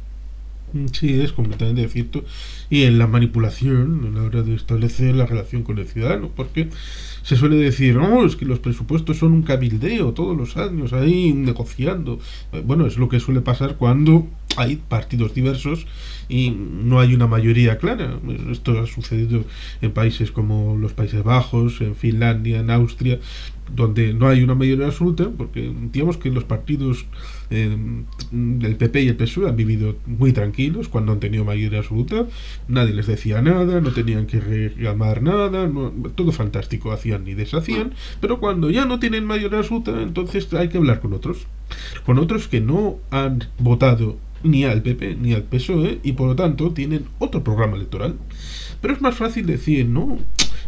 Sí, es completamente cierto. Y en la manipulación, a la hora de establecer la relación con el ciudadano, porque se suele decir, no, es que los presupuestos son un cabildeo todos los años, ahí negociando. Bueno, es lo que suele pasar cuando hay partidos diversos y no hay una mayoría clara. Esto ha sucedido en países como los Países Bajos, en Finlandia, en Austria, donde no hay una mayoría absoluta, porque digamos que los partidos del PP y el PSOE han vivido muy tranquilos cuando han tenido mayoría absoluta, nadie les decía nada, no tenían que reclamar nada, todo fantástico, hacían y deshacían, pero cuando ya no tienen mayoría absoluta, entonces hay que hablar con otros que no han votado ni al PP ni al PSOE y por lo tanto tienen otro programa electoral. Pero es más fácil decir, no,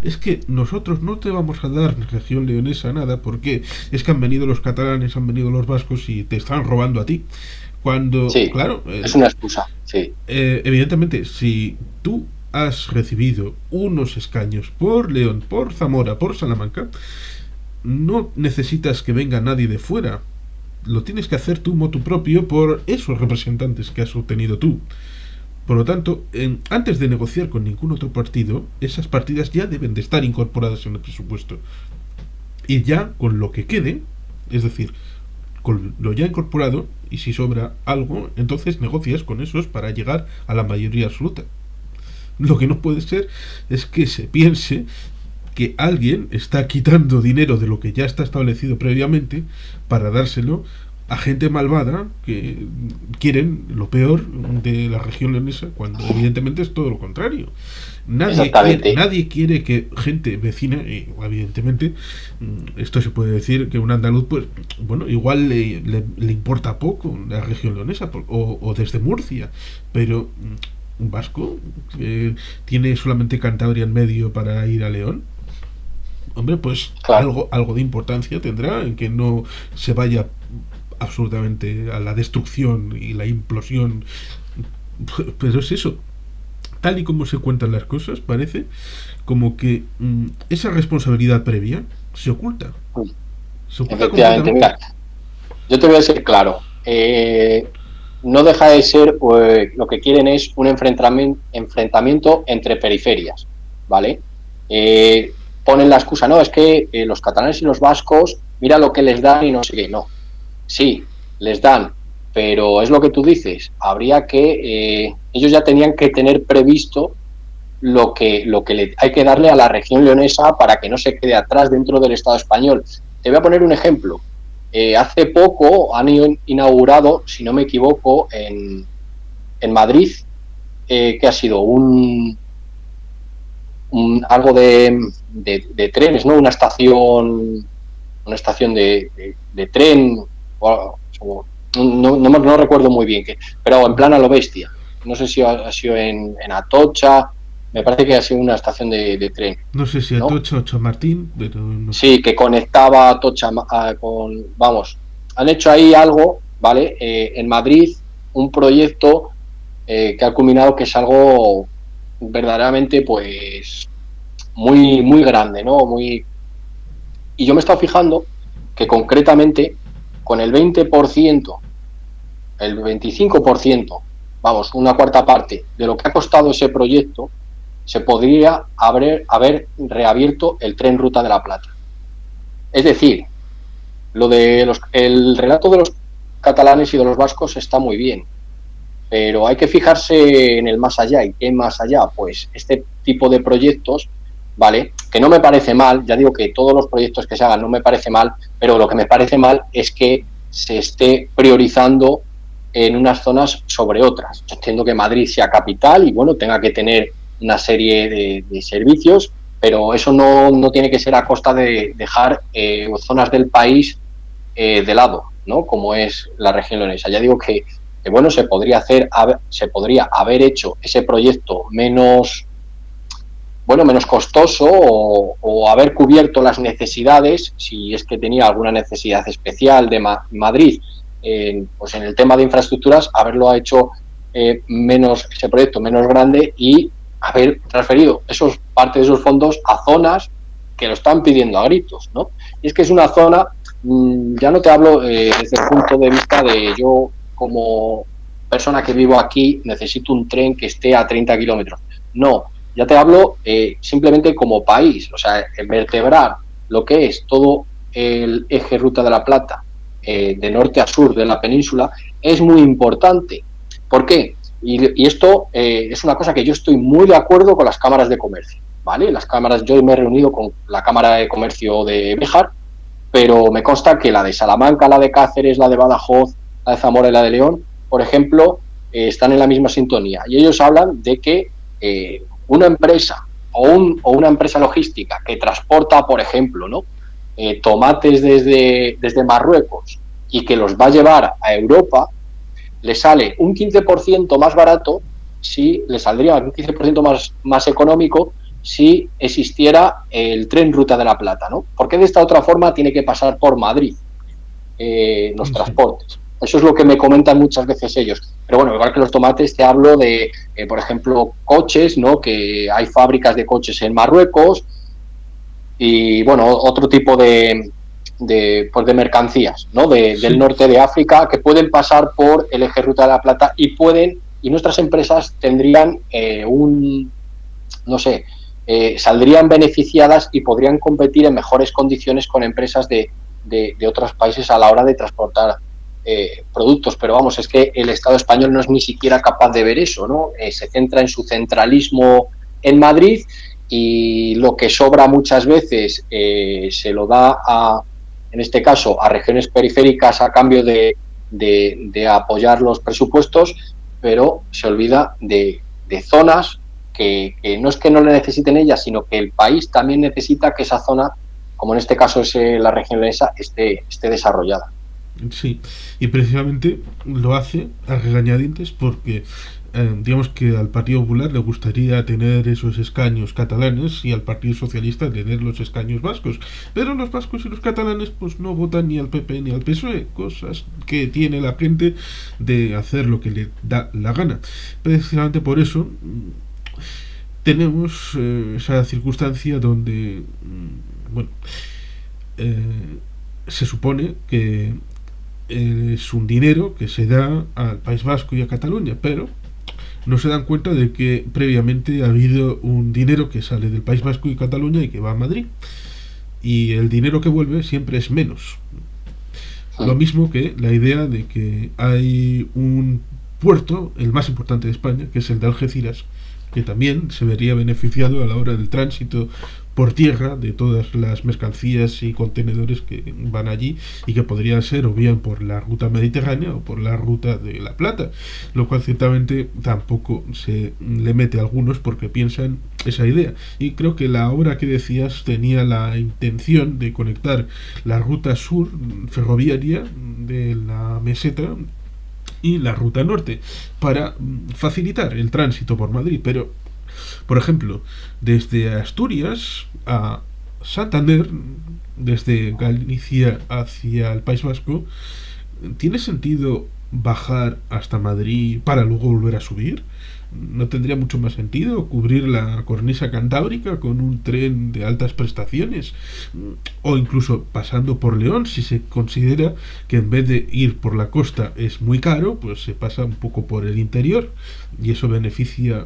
es que nosotros no te vamos a dar región leonesa nada porque es que han venido los catalanes, han venido los vascos y te están robando a ti. Cuando, sí, claro, es una excusa, sí. Evidentemente, si tú has recibido unos escaños por León, por Zamora, por Salamanca, no necesitas que venga nadie de fuera. Lo tienes que hacer tú motu propio por esos representantes que has obtenido tú. Por lo tanto, antes de negociar con ningún otro partido, esas partidas ya deben de estar incorporadas en el presupuesto. Y ya con lo que quede, es decir, con lo ya incorporado, y si sobra algo, entonces negocias con esos para llegar a la mayoría absoluta. Lo que no puede ser es que se piense que alguien está quitando dinero de lo que ya está establecido previamente para dárselo a gente malvada que quieren lo peor de la región leonesa, cuando evidentemente es todo lo contrario. Nadie quiere que gente vecina, y evidentemente esto se puede decir que un andaluz, pues bueno, igual le importa poco la región leonesa o desde Murcia, pero un vasco tiene solamente Cantabria en medio para ir a León. Hombre, pues claro, algo de importancia tendrá en que no se vaya absolutamente a la destrucción y la implosión. Pero es eso, tal y como se cuentan las cosas, parece como que esa responsabilidad previa se oculta. Efectivamente, mira, yo te voy a decir claro, no deja de ser, pues, lo que quieren es un enfrentamiento entre periferias, ¿vale? Ponen la excusa, no, es que los catalanes y los vascos, mira lo que les dan y no sé qué, no. Sí, les dan pero es lo que tú dices, habría que, ellos ya tenían que tener previsto lo que hay que darle a la región leonesa para que no se quede atrás dentro del Estado español. Te voy a poner un ejemplo. Hace poco han inaugurado, si no me equivoco, en Madrid, que ha sido algo de trenes, ¿no? Una estación de tren, no recuerdo muy bien, pero en plan a lo bestia. No sé si ha sido en Atocha, me parece que ha sido una estación de tren, No sé si ¿no? Atocha o Chamartín, pero no sé. Sí, que conectaba Atocha con, vamos, han hecho ahí algo, ¿vale? En Madrid, un proyecto que ha culminado, que es algo verdaderamente, pues, muy grande, ¿no? Y yo me he estado fijando que concretamente con el 20%, el 25%, vamos, una cuarta parte de lo que ha costado ese proyecto, se podría haber reabierto el tren Ruta de la Plata. Es decir, el relato de los catalanes y de los vascos está muy bien, pero hay que fijarse en el más allá. ¿Y qué más allá? Pues este tipo de proyectos, ¿vale? Que no me parece mal, ya digo que todos los proyectos que se hagan no me parece mal, pero lo que me parece mal es que se esté priorizando en unas zonas sobre otras. Yo entiendo que Madrid sea capital y, bueno, tenga que tener una serie de servicios, pero eso no tiene que ser a costa de dejar zonas del país de lado, ¿no? Como es la región leonesa. Ya digo que bueno, se podría haber hecho ese proyecto menos, bueno, menos costoso, o haber cubierto las necesidades, si es que tenía alguna necesidad especial de Madrid, pues en el tema de infraestructuras, haberlo hecho ese proyecto menos grande, y haber transferido parte de esos fondos a zonas que lo están pidiendo a gritos, ¿no? Y es que es una zona, ya no te hablo desde el punto de vista de yo como persona que vivo aquí necesito un tren que esté a 30 kilómetros. No, ya te hablo simplemente como país, o sea, vertebrar lo que es todo el eje Ruta de la Plata, de norte a sur de la península, es muy importante. ¿Por qué? Y esto es una cosa que yo estoy muy de acuerdo con las cámaras de comercio, ¿vale? Las cámaras, yo me he reunido con la Cámara de Comercio de Béjar, pero me consta que la de Salamanca, la de Cáceres, la de Badajoz, la de Zamora y la de León, por ejemplo, están en la misma sintonía. Y ellos hablan de que una empresa o una empresa logística que transporta, por ejemplo, ¿no? Tomates desde Marruecos, y que los va a llevar a Europa, le sale un 15% más barato, si le saldría un 15% más económico si existiera el tren Ruta de la Plata, ¿no? Porque de esta otra forma tiene que pasar por Madrid los Sí. transportes. Eso es lo que me comentan muchas veces ellos. Pero bueno, igual que los tomates, te hablo de, por ejemplo, coches, ¿no? Que hay fábricas de coches en Marruecos, y bueno, otro tipo pues de mercancías, ¿no? Del Sí. norte de África, que pueden pasar por el eje Ruta de la Plata, y nuestras empresas tendrían no sé, saldrían beneficiadas y podrían competir en mejores condiciones con empresas de otros países a la hora de transportar productos. Pero vamos, es que el Estado español no es ni siquiera capaz de ver eso, ¿no? Se centra en su centralismo en Madrid, y lo que sobra muchas veces se lo da en este caso, a regiones periféricas a cambio de apoyar los presupuestos, pero se olvida de zonas que no es que no le necesiten ellas, sino que el país también necesita que esa zona, como en este caso es la región leonesa, esté desarrollada. Sí, y precisamente lo hace a regañadientes porque digamos que al Partido Popular le gustaría tener esos escaños catalanes y al Partido Socialista tener los escaños vascos, pero los vascos y los catalanes pues no votan ni al PP ni al PSOE, cosas que tiene la gente de hacer lo que le da la gana. Precisamente por eso tenemos esa circunstancia donde bueno, eh, se supone que es un dinero que se da al País Vasco y a Cataluña, pero no se dan cuenta de que previamente ha habido un dinero que sale del País Vasco y Cataluña y que va a Madrid. Y el dinero que vuelve siempre es menos. Lo mismo que la idea de que hay un puerto, el más importante de España, que es el de Algeciras, que también se vería beneficiado a la hora del tránsito por tierra de todas las mercancías y contenedores que van allí, y que podría ser o bien por la ruta mediterránea o por la ruta de la Plata, lo cual ciertamente tampoco se le mete a algunos porque piensan esa idea. Y creo que la obra que decías tenía la intención de conectar la ruta sur ferroviaria de la meseta y la ruta norte para facilitar el tránsito por Madrid. Pero, por ejemplo, desde Asturias a Santander, desde Galicia hacia el País Vasco, ¿tiene sentido bajar hasta Madrid para luego volver a subir? ¿No tendría mucho más sentido cubrir la cornisa cantábrica con un tren de altas prestaciones? O incluso pasando por León, si se considera que en vez de ir por la costa es muy caro, pues se pasa un poco por el interior, y eso beneficia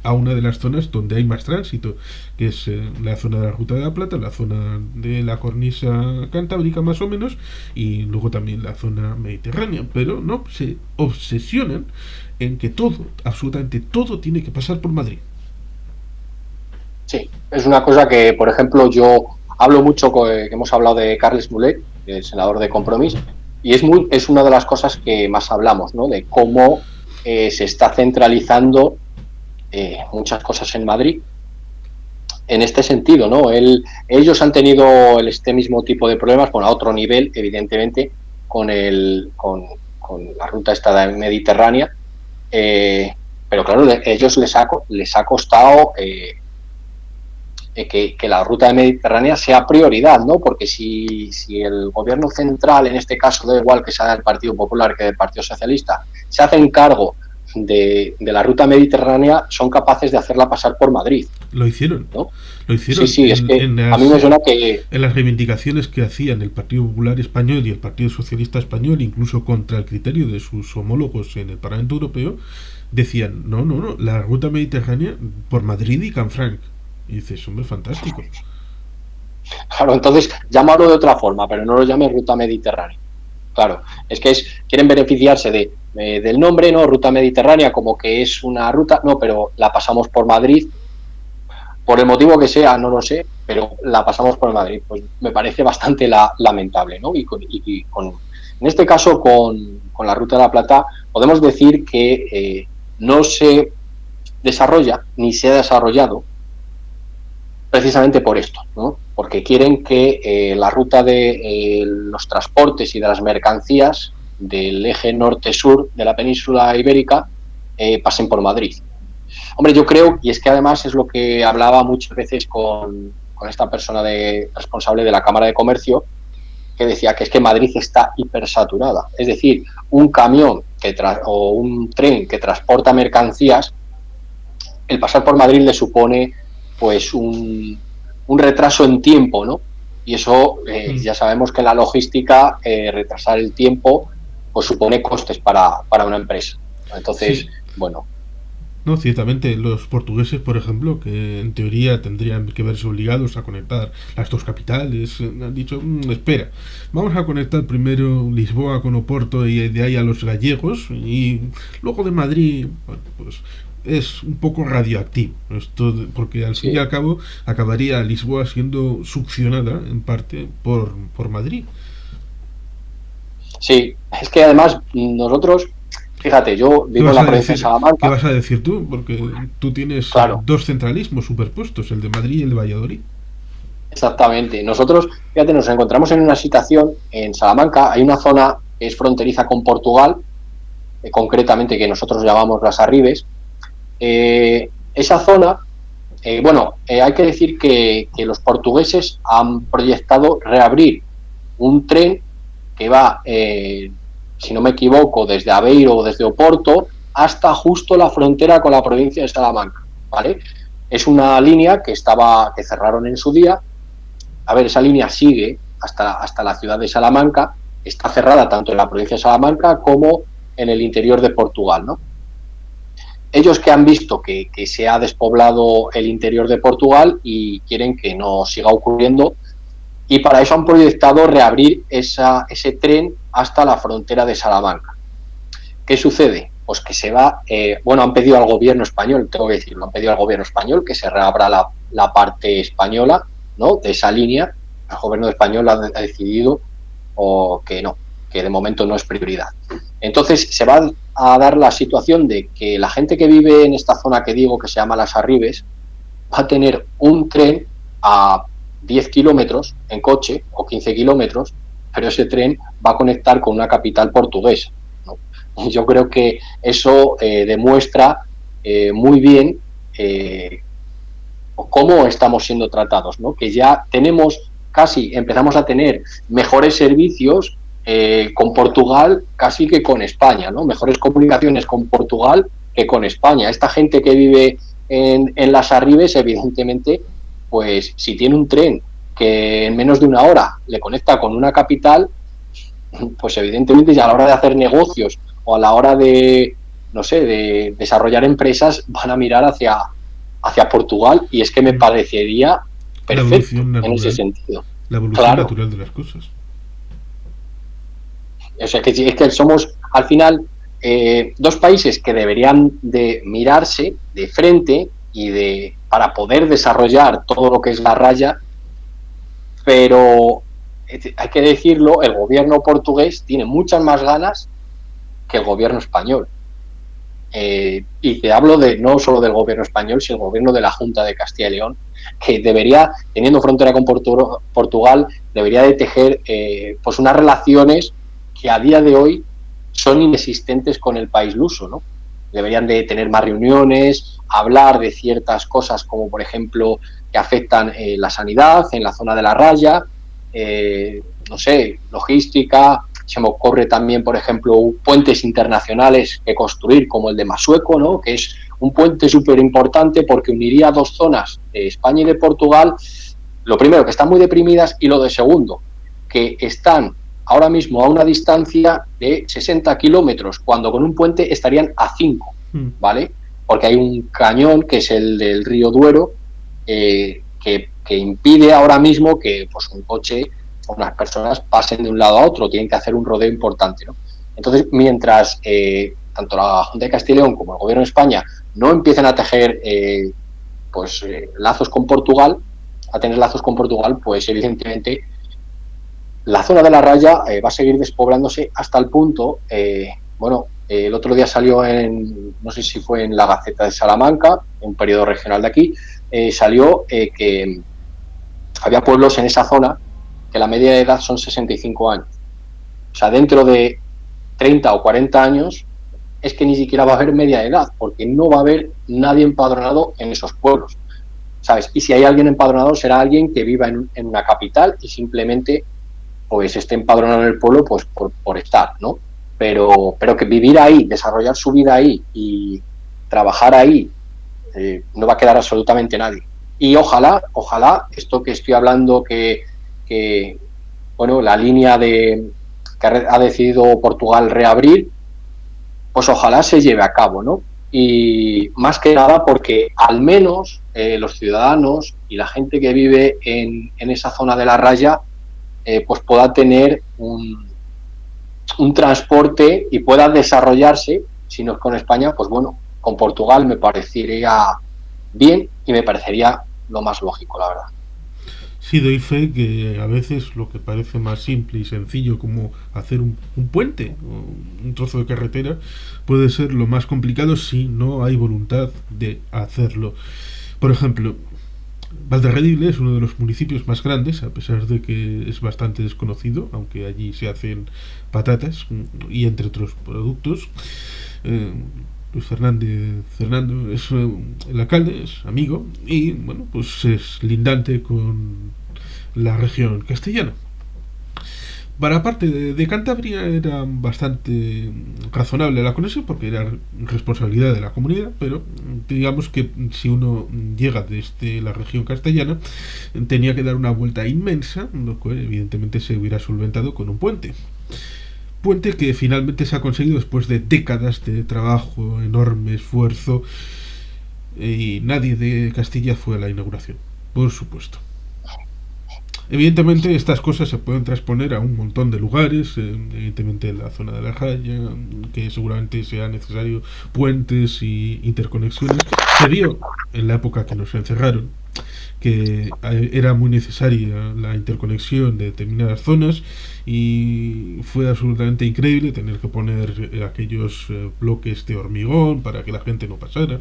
a una de las zonas donde hay más tránsito, que es la zona de la Ruta de la Plata, la zona de la cornisa cantábrica más o menos, y luego también la zona mediterránea. Pero no, se obsesionan en que todo, absolutamente todo, tiene que pasar por Madrid. Sí, es una cosa que, por ejemplo, yo hablo mucho, que hemos hablado de Carles Mulet, el senador de Compromís, y es una de las cosas que más hablamos, ¿no? De cómo se está centralizando muchas cosas en Madrid en este sentido, ¿no? Ellos han tenido este mismo tipo de problemas, bueno, a otro nivel, evidentemente, con la ruta esta mediterránea, pero claro, a ellos les ha costado que la ruta mediterránea sea prioridad, ¿no? Porque si el gobierno central, en este caso, da igual que sea del Partido Popular que del Partido Socialista, se hacen cargo de la ruta mediterránea, son capaces de hacerla pasar por Madrid. Lo hicieron, ¿no? lo hicieron sí, es que a mí me suena que en las reivindicaciones que hacían el Partido Popular Español y el Partido Socialista Español, incluso contra el criterio de sus homólogos en el Parlamento Europeo, decían, no, la ruta mediterránea por Madrid y Canfranc. Y dices, hombre, fantástico. Claro, entonces llámalo de otra forma, pero no lo llames ruta mediterránea. Claro, es que quieren beneficiarse del nombre, ¿no? Ruta mediterránea, como que es una ruta, no, pero la pasamos por Madrid, por el motivo que sea, no lo sé, pero la pasamos por Madrid. Pues me parece bastante lamentable, ¿no? En este caso, con la Ruta de la Plata, podemos decir que no se desarrolla, ni se ha desarrollado, precisamente por esto, ¿no? Porque quieren que la ruta de los transportes y de las mercancías del eje norte-sur de la península ibérica pasen por Madrid. Hombre, yo creo, y es que además es lo que hablaba muchas veces con esta persona responsable de la Cámara de Comercio, que decía que es que Madrid está hipersaturada. Es decir, un camión o un tren que transporta mercancías, el pasar por Madrid le supone pues un retraso en tiempo, ¿no? Y eso ya sabemos que en la logística retrasar el tiempo pues supone costes para una empresa. Entonces, sí. Bueno. No, ciertamente los portugueses, por ejemplo, que en teoría tendrían que verse obligados a conectar las dos capitales, han dicho, espera, vamos a conectar primero Lisboa con Oporto y de ahí a los gallegos, y luego de Madrid, bueno, pues es un poco radioactivo esto, porque al fin y al cabo acabaría Lisboa siendo succionada en parte por Madrid. Sí, es que además nosotros, fíjate, yo vivo en la provincia de Salamanca. ¿Qué vas a decir tú? Porque tú tienes dos centralismos superpuestos, el de Madrid y el de Valladolid. Exactamente. Nosotros, fíjate, nos encontramos en una situación en Salamanca, hay una zona que es fronteriza con Portugal, concretamente que nosotros llamamos Las Arribes. Esa zona, hay que decir que los portugueses han proyectado reabrir un tren que va, si no me equivoco, desde Aveiro o desde Oporto hasta justo la frontera con la provincia de Salamanca, ¿vale? Es una línea que cerraron en su día. A ver, esa línea sigue hasta la ciudad de Salamanca, está cerrada tanto en la provincia de Salamanca como en el interior de Portugal, ¿no? Ellos que han visto que se ha despoblado el interior de Portugal y quieren que no siga ocurriendo, y para eso han proyectado reabrir ese tren hasta la frontera de Salamanca. ¿Qué sucede? Pues que se va, han pedido al gobierno español, tengo que decirlo, han pedido al gobierno español que se reabra la parte española, ¿no?, de esa línea. El gobierno español ha decidido que no, que de momento no es prioridad. Entonces se va a dar la situación de que la gente que vive en esta zona que digo, que se llama Las Arribes, va a tener un tren a 10 kilómetros en coche o 15 kilómetros, pero ese tren va a conectar con una capital portuguesa, ¿no? Y yo creo que eso demuestra muy bien cómo estamos siendo tratados, ¿no? Que ya empezamos a tener mejores servicios con Portugal casi que con España, ¿no? Mejores comunicaciones con Portugal que con España. Esta gente que vive en Las Arribes, evidentemente, pues si tiene un tren que en menos de una hora le conecta con una capital, pues evidentemente ya a la hora de hacer negocios o a la hora de, no sé, de desarrollar empresas, van a mirar hacia Portugal, y es que me parecería perfecto en ese sentido. La evolución natural de las cosas. O sea, que es que somos, al final, dos países que deberían de mirarse de frente para poder desarrollar todo lo que es la raya, pero hay que decirlo, el gobierno portugués tiene muchas más ganas que el gobierno español. Y te hablo no solo del gobierno español, sino del gobierno de la Junta de Castilla y León, que debería, teniendo frontera con Portugal, debería de tejer pues unas relaciones que a día de hoy son inexistentes con el país luso, ¿no? Deberían de tener más reuniones, hablar de ciertas cosas como, por ejemplo, que afectan la sanidad en la zona de la raya, no sé, logística. Se me ocurre también, por ejemplo, puentes internacionales que construir, como el de Masueco, ¿no?, que es un puente súper importante porque uniría dos zonas de España y de Portugal. Lo primero, que están muy deprimidas, y lo de segundo, que están ahora mismo a una distancia de 60 kilómetros, cuando con un puente estarían a 5, ¿vale? Porque hay un cañón, que es el del río Duero, que impide ahora mismo que pues, un coche o unas personas pasen de un lado a otro, tienen que hacer un rodeo importante, ¿no? Entonces, mientras tanto la Junta de Castilla y León como el Gobierno de España no empiecen a tejer lazos con Portugal, pues evidentemente la zona de la raya va a seguir despoblándose hasta el punto, el otro día salió no sé si fue en la Gaceta de Salamanca, un periódico regional de aquí, salió que había pueblos en esa zona que la media de edad son 65 años. O sea, dentro de 30 o 40 años es que ni siquiera va a haber media edad, porque no va a haber nadie empadronado en esos pueblos, ¿sabes? Y si hay alguien empadronado, será alguien que viva en una capital y simplemente pues esté empadronado en el pueblo pues por estar, ¿no? Pero que vivir ahí, desarrollar su vida ahí y trabajar ahí, no va a quedar absolutamente nadie. Y ojalá, esto que estoy hablando, que la línea que ha decidido Portugal reabrir, pues ojalá se lleve a cabo, ¿no? Y más que nada porque al menos los ciudadanos y la gente que vive en esa zona de la raya pues pueda tener un transporte y pueda desarrollarse. Si no es con España, pues bueno, con Portugal me parecería bien y me parecería lo más lógico, la verdad. Sí, doy fe que a veces lo que parece más simple y sencillo, como hacer un puente o un trozo de carretera, puede ser lo más complicado si no hay voluntad de hacerlo. Por ejemplo, Valderredible es uno de los municipios más grandes, a pesar de que es bastante desconocido, aunque allí se hacen patatas y entre otros productos. Luis Fernando es el alcalde, es amigo, y bueno, pues es lindante con la región castellana. Para parte de Cantabria era bastante razonable la conexión porque era responsabilidad de la comunidad, pero digamos que si uno llega desde la región castellana tenía que dar una vuelta inmensa, lo cual evidentemente se hubiera solventado con un puente que finalmente se ha conseguido después de décadas de trabajo, enorme esfuerzo, y nadie de Castilla fue a la inauguración, por supuesto. Evidentemente estas cosas se pueden transponer a un montón de lugares, evidentemente en la zona de la Raya, que seguramente sea necesario puentes y interconexiones. Se vio en la época que nos encerraron que era muy necesaria la interconexión de determinadas zonas y fue absolutamente increíble tener que poner aquellos bloques de hormigón para que la gente no pasara.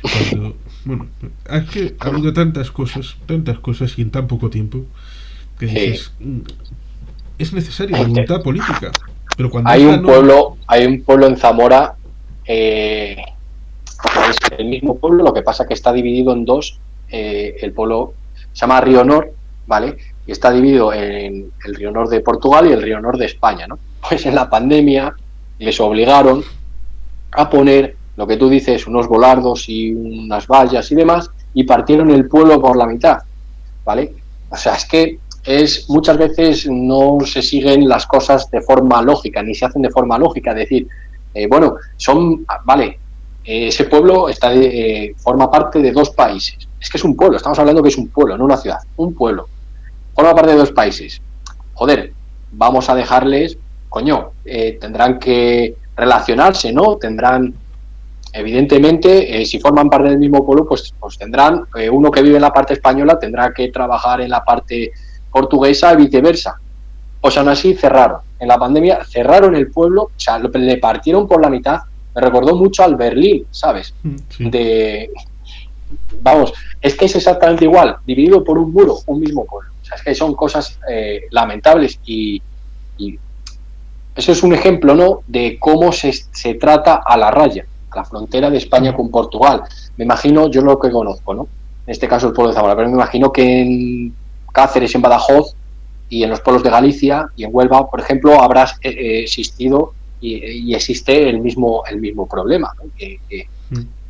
Cuando, bueno, es que ha habido tantas cosas y en tan poco tiempo que Sí. dices, es necesaria la voluntad política, pero cuando Hay esta un no... pueblo, hay un pueblo en Zamora, eh, es el mismo pueblo, lo que pasa que está dividido en dos. El pueblo se llama Río Nor, ¿vale? Y está dividido en el Río Nor de Portugal y el Río Nor de España, ¿no? Pues en la pandemia les obligaron a poner lo que tú dices, unos volardos y unas vallas y demás, y partieron el pueblo por la mitad, ¿vale? O sea, es que muchas veces no se siguen las cosas de forma lógica, ni se hacen de forma lógica. Es decir, bueno, vale, ese pueblo forma parte de dos países. Es que es un pueblo, estamos hablando que es un pueblo, no una ciudad, un pueblo. Forma parte de dos países. Joder, vamos a dejarles, coño, tendrán que relacionarse, ¿no? Tendrán, evidentemente, si forman parte del mismo pueblo, pues tendrán, uno que vive en la parte española tendrá que trabajar en la parte portuguesa y viceversa. Pues aún así cerraron. En la pandemia cerraron el pueblo, o sea, le partieron por la mitad. Me recordó mucho al Berlín, ¿sabes? Sí. Vamos, es que es exactamente igual, dividido por un muro, un mismo pueblo. O sea, es que son cosas lamentables y eso es un ejemplo, ¿no?, de cómo se trata a la raya, a la frontera de España con Portugal. Me imagino, yo lo que conozco, ¿no? En este caso el pueblo de Zamora, pero me imagino que en Cáceres, en Badajoz y en los pueblos de Galicia y en Huelva, por ejemplo, habrá existido y existe el mismo problema, ¿no?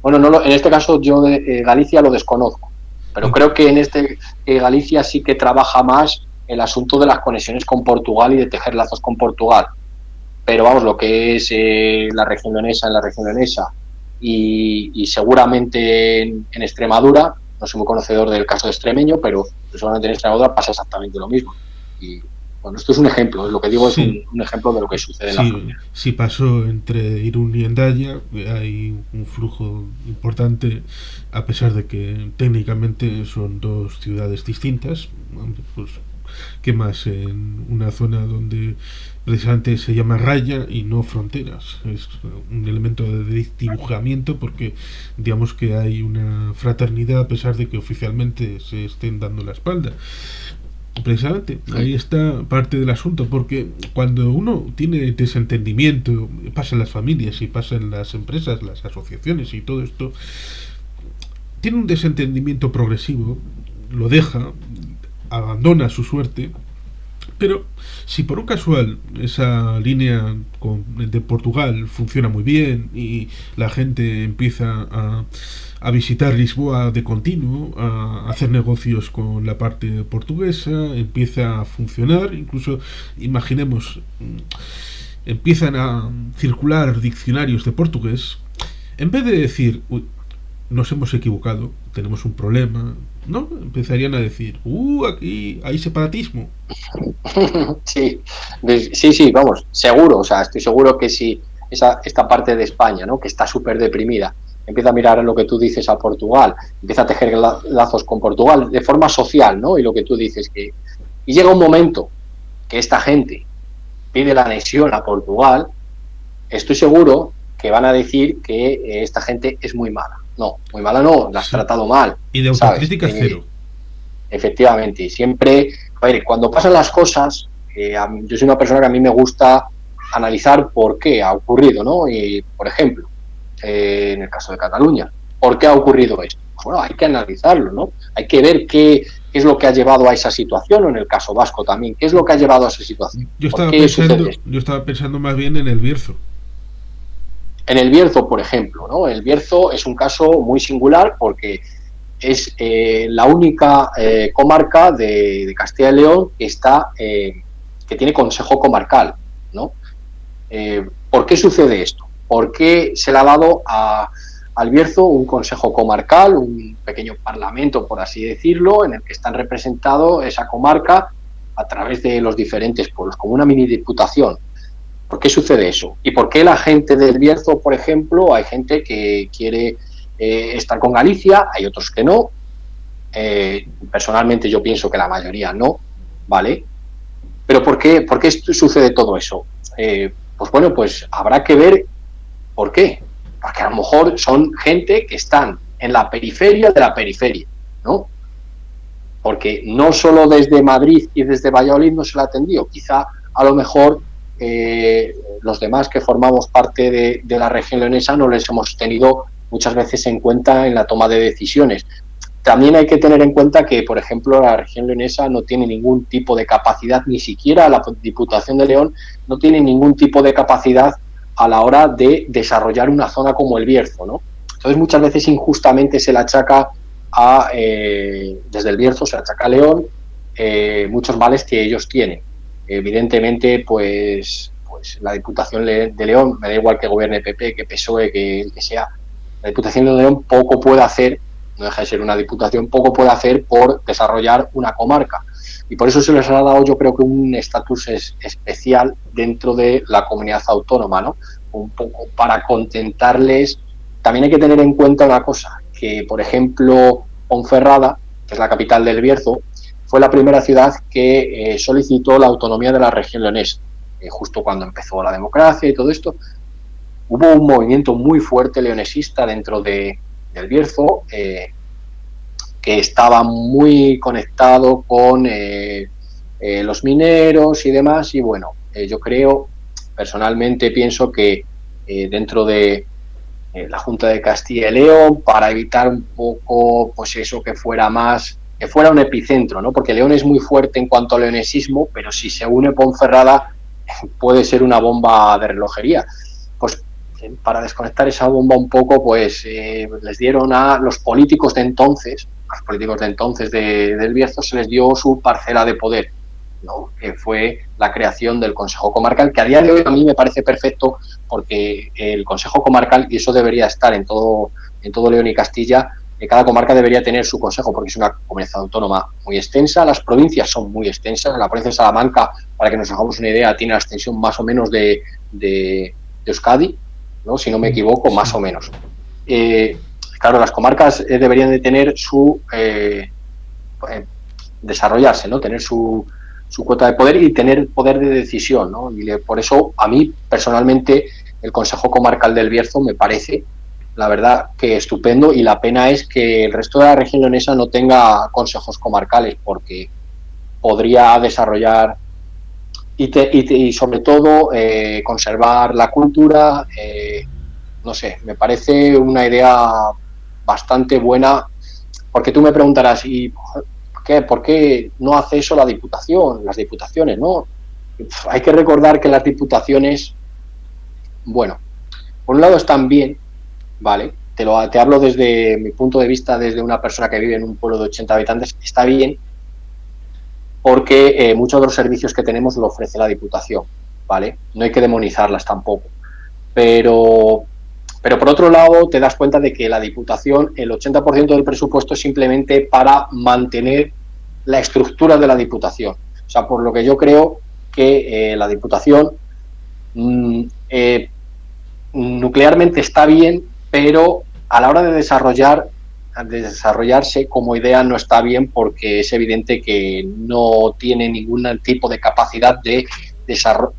Bueno, no en este caso yo de Galicia lo desconozco, pero creo que en Galicia sí que trabaja más el asunto de las conexiones con Portugal y de tejer lazos con Portugal. Pero vamos, lo que es la región leonesa y seguramente en Extremadura, no soy muy conocedor del caso de extremeño, pero seguramente en Extremadura pasa exactamente lo mismo. Y bueno, esto es un ejemplo, lo que digo es Sí, un ejemplo de lo que sucede en la sí, frontera. sí pasó entre Irún y Hendaya, hay un flujo importante, a pesar de que técnicamente son dos ciudades distintas, pues que más en una zona donde precisamente se llama raya y no fronteras. Es un elemento de dibujamiento porque digamos que hay una fraternidad a pesar de que oficialmente se estén dando la espalda. Precisamente, ahí está parte del asunto, porque cuando uno tiene desentendimiento, pasa en las familias y pasa en las empresas, las asociaciones y todo esto, tiene un desentendimiento progresivo, lo deja, abandona su suerte, pero si por un casual esa línea de Portugal funciona muy bien y la gente empieza a visitar Lisboa de continuo, a hacer negocios con la parte portuguesa, empieza a funcionar, incluso imaginemos, empiezan a circular diccionarios de portugués, en vez de decir, uy, nos hemos equivocado, tenemos un problema, ¿no? Empezarían a decir, aquí hay separatismo. Sí, sí, vamos, seguro, o sea, estoy seguro que si esta parte de España, ¿no?, que está súper deprimida, empieza a mirar lo que tú dices a Portugal, empieza a tejer lazos con Portugal de forma social, ¿no? Y lo que tú dices, y llega un momento que esta gente pide la anexión a Portugal, estoy seguro que van a decir que esta gente es muy mala. No, muy mala no, la has Sí. tratado mal, Y de ¿sabes? autocrítica cero. Efectivamente, y siempre, a ver, cuando pasan las cosas, yo soy una persona que a mí me gusta analizar por qué ha ocurrido, ¿no? Y, por ejemplo, en el caso de Cataluña, ¿por qué ha ocurrido esto? Pues bueno, hay que analizarlo, ¿no? Hay que ver qué es lo que ha llevado a esa situación, o en el caso vasco también, qué es lo que ha llevado a esa situación, por qué sucede esto. Yo estaba pensando más bien en el Bierzo. En el Bierzo, por ejemplo, ¿no? El Bierzo es un caso muy singular porque es la única comarca de Castilla y León que tiene consejo comarcal, ¿no? ¿Por qué sucede esto? ¿Por qué se le ha dado a al Bierzo un consejo comarcal, un pequeño parlamento, por así decirlo, en el que están representados esa comarca a través de los diferentes pueblos, como una mini diputación. ¿Por qué sucede eso? ¿Y por qué la gente del Bierzo, por ejemplo, hay gente que quiere estar con Galicia, hay otros que no? Personalmente yo pienso que la mayoría no, ¿vale? Pero ¿por qué sucede todo eso? Pues bueno, pues habrá que ver por qué. Porque a lo mejor son gente que están en la periferia de la periferia, ¿no? Porque no solo desde Madrid y desde Valladolid no se le ha atendido, quizá a lo mejor los demás que formamos parte de la región leonesa no les hemos tenido muchas veces en cuenta en la toma de decisiones. También hay que tener en cuenta que, por ejemplo, la región leonesa no tiene ningún tipo de capacidad, ni siquiera la Diputación de León no tiene ningún tipo de capacidad a la hora de desarrollar una zona como el Bierzo, ¿no? Entonces, muchas veces injustamente se le achaca desde el Bierzo, se le achaca a León muchos males que ellos tienen. Evidentemente, pues la Diputación de León, me da igual que gobierne PP, que PSOE, que el que sea, la Diputación de León poco puede hacer, no deja de ser una diputación, poco puede hacer por desarrollar una comarca. Y por eso se les ha dado, yo creo que un estatus especial dentro de la comunidad autónoma, ¿no? Un poco para contentarles. También hay que tener en cuenta una cosa, que por ejemplo Ponferrada, que es la capital del Bierzo, fue la primera ciudad que solicitó la autonomía de la región leonesa. Justo cuando empezó la democracia y todo esto, hubo un movimiento muy fuerte leonesista dentro del Bierzo, que estaba muy conectado con los mineros y demás, y bueno, yo creo, personalmente pienso que dentro de la Junta de Castilla y León, para evitar un poco, pues eso, que fuera un epicentro, ¿no? Porque León es muy fuerte en cuanto al leonesismo, pero si se une Ponferrada puede ser una bomba de relojería. Pues para desconectar esa bomba un poco, pues les dieron a los políticos de entonces, del Bierzo, se les dio su parcela de poder, ¿no? Que fue la creación del Consejo Comarcal, que a día de hoy a mí me parece perfecto, porque el Consejo Comarcal, y eso debería estar en todo León y Castilla, cada comarca debería tener su consejo, porque es una comunidad autónoma muy extensa, las provincias son muy extensas, la provincia de Salamanca, para que nos hagamos una idea, tiene la extensión más o menos de Euskadi, ¿no? Si no me equivoco, más o menos. Claro, las comarcas deberían de tener su desarrollarse, ¿no? Tener su cuota de poder y tener poder de decisión, ¿no? Y por eso, a mí, personalmente, el Consejo Comarcal del Bierzo me parece, la verdad, que estupendo, y la pena es que el resto de la región leonesa no tenga consejos comarcales, porque podría desarrollar y sobre todo conservar la cultura. No sé, me parece una idea bastante buena, porque tú me preguntarás, ¿y por qué no hace eso la Diputación, las diputaciones, no? Hay que recordar que las diputaciones, bueno, por un lado están bien, ¿vale? Te hablo desde mi punto de vista, desde una persona que vive en un pueblo de 80 habitantes, está bien, porque muchos de los servicios que tenemos lo ofrece la Diputación, ¿vale? No hay que demonizarlas tampoco. Pero por otro lado, te das cuenta de que la Diputación, el 80% del presupuesto es simplemente para mantener la estructura de la Diputación. O sea, por lo que yo creo que la Diputación nuclearmente está bien, pero a la hora de desarrollarse como idea no está bien, porque es evidente que no tiene ningún tipo de capacidad de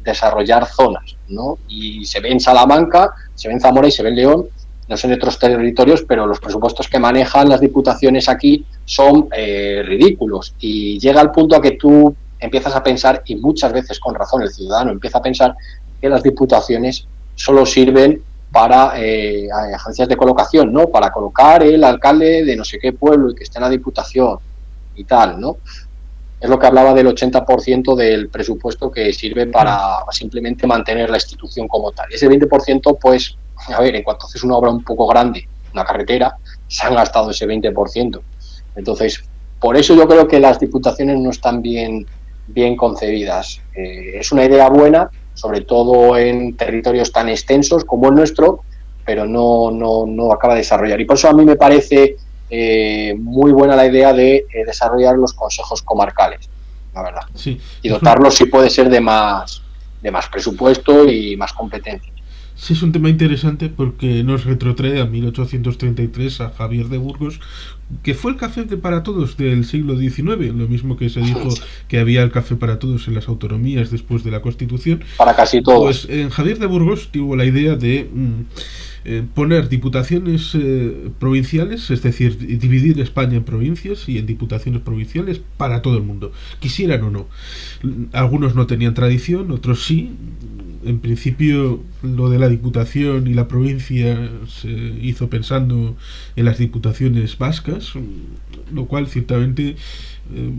desarrollar zonas, ¿no? Y se ve en Salamanca, se ve en Zamora y se ve en León, no sé en otros territorios, pero los presupuestos que manejan las diputaciones aquí son ridículos, y llega al punto a que tú empiezas a pensar, y muchas veces con razón el ciudadano empieza a pensar, que las diputaciones solo sirven para agencias de colocación, ¿no? Para colocar el alcalde de no sé qué pueblo y que esté en la diputación y tal, ¿no? Es lo que hablaba del 80% del presupuesto que sirve para simplemente mantener la institución como tal. Ese 20%, pues, a ver, en cuanto haces una obra un poco grande, una carretera, se han gastado ese 20%. Entonces, por eso yo creo que las diputaciones no están bien concebidas. Es una idea buena, sobre todo en territorios tan extensos como el nuestro, pero no acaba de desarrollar. Y por eso a mí me parece muy buena la idea de desarrollar los consejos comarcales, la verdad. Sí, Y dotarlos, si puede ser, de más presupuesto y más competencia. sí, es un tema interesante porque nos retrotrae a 1833 a Javier de Burgos, que fue el café para todos del siglo XIX, lo mismo que se dijo que había el café para todos en las autonomías después de la Constitución. Para casi todos. Pues Javier de Burgos tuvo la idea de poner diputaciones provinciales, es decir, dividir España en provincias y en diputaciones provinciales para todo el mundo, quisieran o no. Algunos no tenían tradición, otros sí. En principio, lo de la diputación y la provincia se hizo pensando en las diputaciones vascas, lo cual ciertamente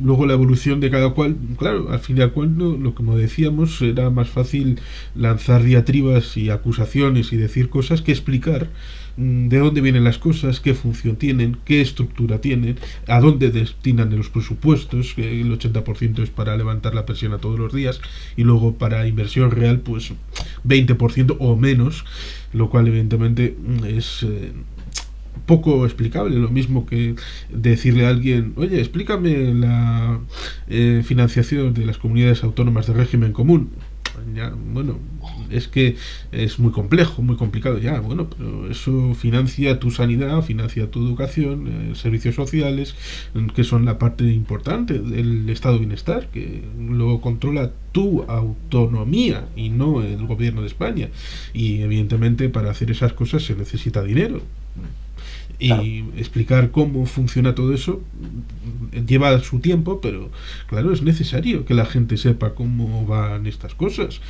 luego la evolución de cada cual, claro, al fin y al cabo, lo como decíamos, era más fácil lanzar diatribas y acusaciones y decir cosas que explicar de dónde vienen las cosas, qué función tienen, qué estructura tienen, a dónde destinan los presupuestos, que el 80% es para levantar la pensión a todos los días y luego para inversión real pues 20% o menos, lo cual evidentemente es poco explicable, lo mismo que decirle a alguien, oye, explícame la financiación de las comunidades autónomas de régimen común. Ya, bueno, es que es muy complejo, muy complicado ya, bueno, pero eso financia tu sanidad, financia tu educación, servicios sociales, que son la parte importante del estado de bienestar, que lo controla tu autonomía y no el gobierno de España. Y evidentemente para hacer esas cosas se necesita dinero. Y Claro. explicar cómo funciona todo eso lleva su tiempo, pero claro, es necesario que la gente sepa cómo van estas cosas.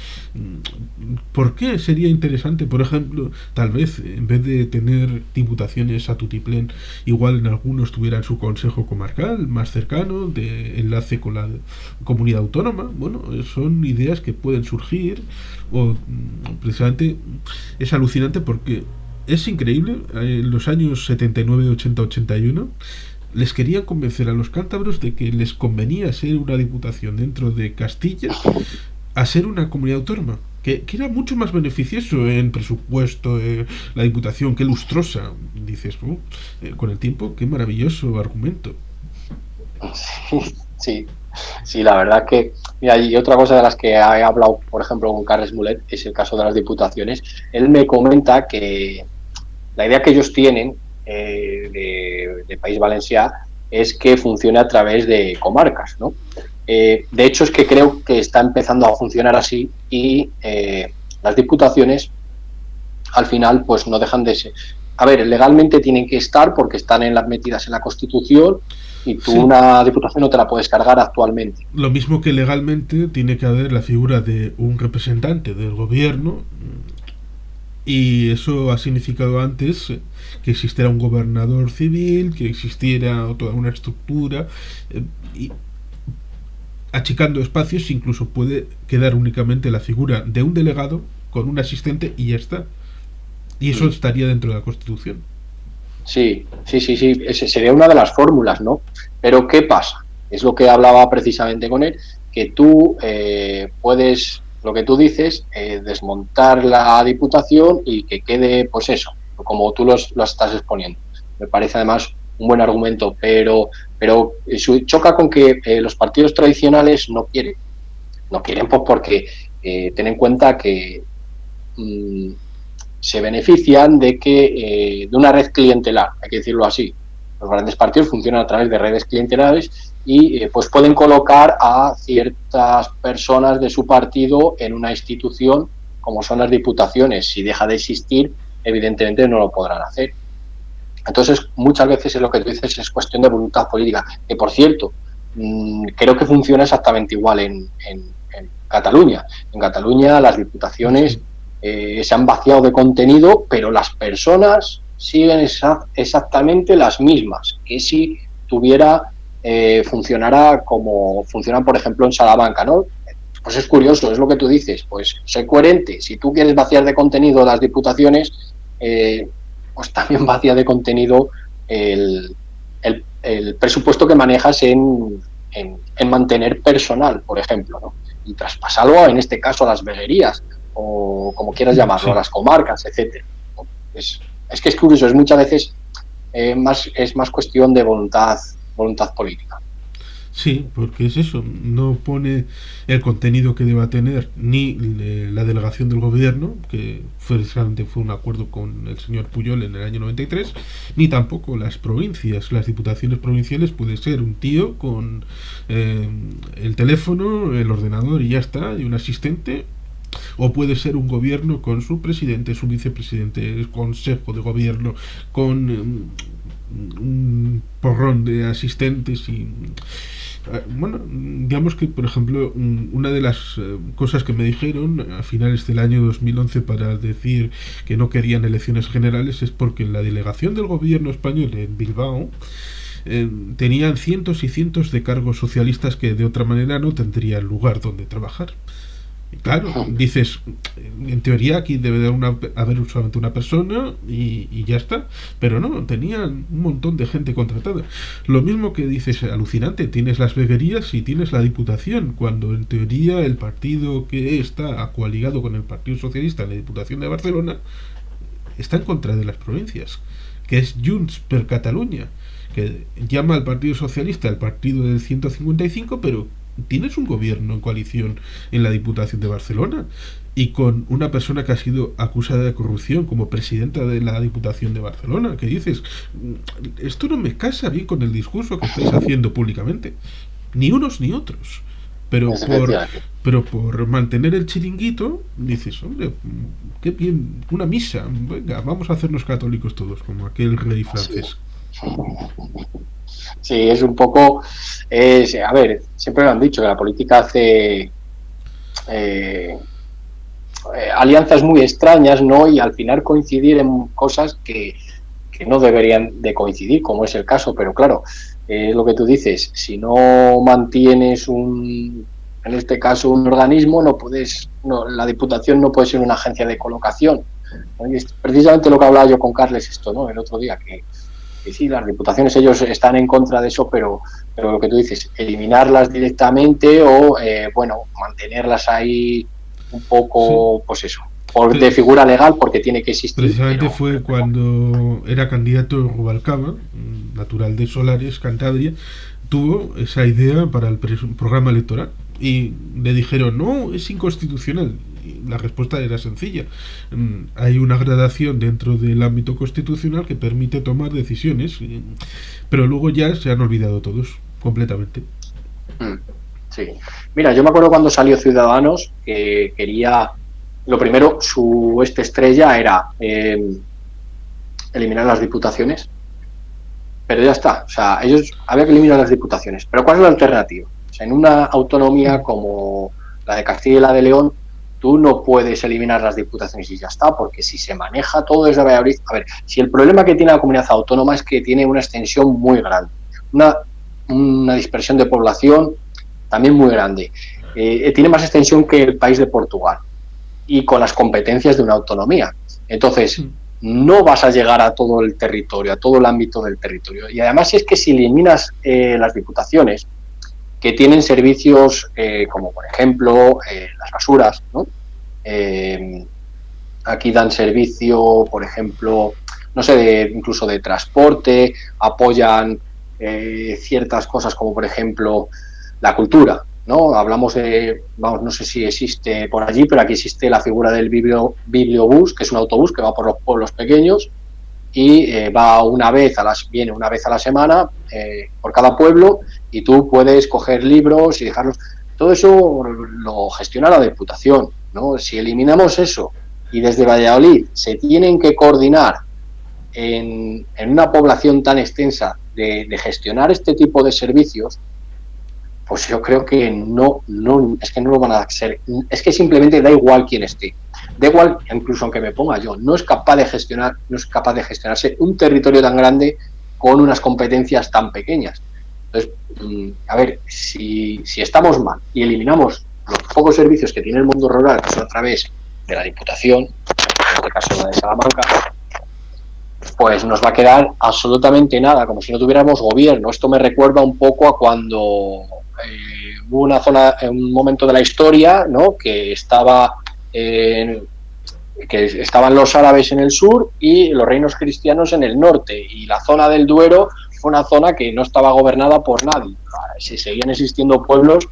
¿Por qué sería interesante, por ejemplo, tal vez en vez de tener diputaciones a tutiplén, igual en algunos tuvieran su consejo comarcal más cercano, de enlace con la comunidad autónoma? Bueno, son ideas que pueden surgir, o precisamente es alucinante porque es increíble, en los años 79, 80, 81 les querían convencer a los cántabros de que les convenía ser una diputación dentro de Castilla a ser una comunidad autónoma, que era mucho más beneficioso en presupuesto, la diputación, que lustrosa. Dices, con el tiempo, qué maravilloso argumento. Sí, sí, la verdad que, mira, y otra cosa de las que he hablado, por ejemplo, con Carles Mulet, es el caso de las diputaciones. Él me comenta que la idea que ellos tienen de País Valencià es que funcione a través de comarcas, ¿no? De hecho, es que creo que está empezando a funcionar así y las diputaciones, al final, pues no dejan de ser. A ver, legalmente tienen que estar porque están metidas en la Constitución y tú Sí, una diputación no te la puedes cargar actualmente. lo mismo que legalmente tiene que haber la figura de un representante del gobierno, y eso ha significado antes que existiera un gobernador civil, que existiera toda una estructura, y achicando espacios incluso puede quedar únicamente la figura de un delegado con un asistente y ya está. Y eso estaría dentro de la Constitución. Sí, sí, sí, sí, ese sería una de las fórmulas, ¿no? Pero ¿qué pasa? Es lo que hablaba precisamente con él, que tú puedes, lo que tú dices, desmontar la diputación y que quede, pues eso, como tú lo estás exponiendo. Me parece además un buen argumento, pero choca con que los partidos tradicionales no quieren pues porque ten en cuenta que se benefician de una red clientelar, hay que decirlo así. Los grandes partidos funcionan a través de redes clientelares y pues pueden colocar a ciertas personas de su partido en una institución como son las diputaciones. Si deja de existir, evidentemente no lo podrán hacer. Entonces, muchas veces es lo que tú dices, es cuestión de voluntad política. Que, por cierto, creo que funciona exactamente igual en Cataluña. En Cataluña las diputaciones Sí, se han vaciado de contenido, pero las personas siguen exactamente las mismas, que si funcionara como funcionan, por ejemplo, en Salamanca, ¿no? Pues es curioso, es lo que tú dices, pues sé coherente. Si tú quieres vaciar de contenido las diputaciones, pues también vacía de contenido el presupuesto que manejas en mantener personal, por ejemplo, ¿no? Y traspasarlo, en este caso, a las veguerías, o como quieras llamarlo, a sí. las comarcas, etcétera. Es que es curioso, es muchas veces es más cuestión de voluntad política. Sí, porque es eso, no pone el contenido que deba tener ni la delegación del gobierno, que precisamente fue un acuerdo con el señor Puyol en el año 93, ni tampoco las provincias. Las diputaciones provinciales puede ser un tío con el teléfono, el ordenador y ya está, y un asistente, o puede ser un gobierno con su presidente, su vicepresidente, el consejo de gobierno, con un porrón de asistentes y bueno, digamos que por ejemplo una de las cosas que me dijeron a finales del año 2011 para decir que no querían elecciones generales es porque la delegación del gobierno español en Bilbao tenían cientos y cientos de cargos socialistas que de otra manera no tendrían lugar donde trabajar. Claro, dices, en teoría aquí debe de haber solamente una persona y ya está, pero no, tenían un montón de gente contratada. Lo mismo que dices, alucinante, tienes las veguerías y tienes la diputación, cuando en teoría el partido que está coaligado con el Partido Socialista en la Diputación de Barcelona está en contra de las provincias, que es Junts per Catalunya, que llama al Partido Socialista el partido del 155, pero tienes un gobierno en coalición en la Diputación de Barcelona y con una persona que ha sido acusada de corrupción como presidenta de la Diputación de Barcelona, que dices, esto no me casa bien con el discurso que estáis haciendo públicamente, ni unos ni otros. Pero por mantener el chiringuito, dices, hombre, qué bien, una misa, venga, vamos a hacernos católicos todos, como aquel rey francés. Sí, es un poco, a ver, siempre lo han dicho, que la política hace alianzas muy extrañas, ¿no? Y al final coincidir en cosas que no deberían de coincidir, como es el caso, pero claro, lo que tú dices, si no mantienes en este caso un organismo, la Diputación no puede ser una agencia de colocación. Precisamente lo que hablaba yo con Carles esto, ¿no? El otro día, que sí, las diputaciones, ellos están en contra de eso, pero lo que tú dices, eliminarlas directamente o, mantenerlas ahí un poco, sí. Pues eso, de figura legal, porque tiene que existir. Precisamente fue cuando era candidato Rubalcaba, natural de Solares, Cantabria, tuvo esa idea para el programa electoral y le dijeron, no, es inconstitucional. Y la respuesta era sencilla. Hay una gradación dentro del ámbito constitucional que permite tomar decisiones, pero luego ya se han olvidado todos, completamente. Sí. Mira, yo me acuerdo cuando salió Ciudadanos, que quería, lo primero, su estrella era eliminar las diputaciones, pero ya está, o sea, ellos había que eliminar las diputaciones, pero ¿cuál es la alternativa? O sea, en una autonomía como la de Castilla y la de León, tú no puedes eliminar las diputaciones y ya está, porque si se maneja todo desde Valladolid, a ver, si el problema que tiene la comunidad autónoma es que tiene una extensión muy grande, una dispersión de población también muy grande, tiene más extensión que el país de Portugal y con las competencias de una autonomía, entonces no vas a llegar a todo el territorio, a todo el ámbito del territorio, y además es que si eliminas las diputaciones que tienen servicios como por ejemplo las basuras, ¿no? Aquí dan servicio, por ejemplo, no sé, incluso de transporte, apoyan ciertas cosas como por ejemplo la cultura, ¿no? Hablamos de, no sé si existe por allí, pero aquí existe la figura del bibliobús, que es un autobús que va por los pueblos pequeños y viene una vez a la semana por cada pueblo, y tú puedes coger libros y dejarlos. Todo eso lo gestiona la Diputación, ¿no? Si eliminamos eso y desde Valladolid se tienen que coordinar en una población tan extensa de gestionar este tipo de servicios, pues yo creo que es que no lo van a hacer. Es que simplemente da igual quién esté. Da igual, incluso aunque me ponga yo, no es capaz de gestionarse un territorio tan grande con unas competencias tan pequeñas. Entonces, a ver, si estamos mal y eliminamos los pocos servicios que tiene el mundo rural, que son a través de la Diputación, en este caso la de Salamanca, pues nos va a quedar absolutamente nada, como si no tuviéramos gobierno. Esto me recuerda un poco a cuando hubo un momento de la historia, ¿no?, que estaba que estaban los árabes en el sur y los reinos cristianos en el norte, y la zona del Duero fue una zona que no estaba gobernada por nadie. Si seguían existiendo pueblos,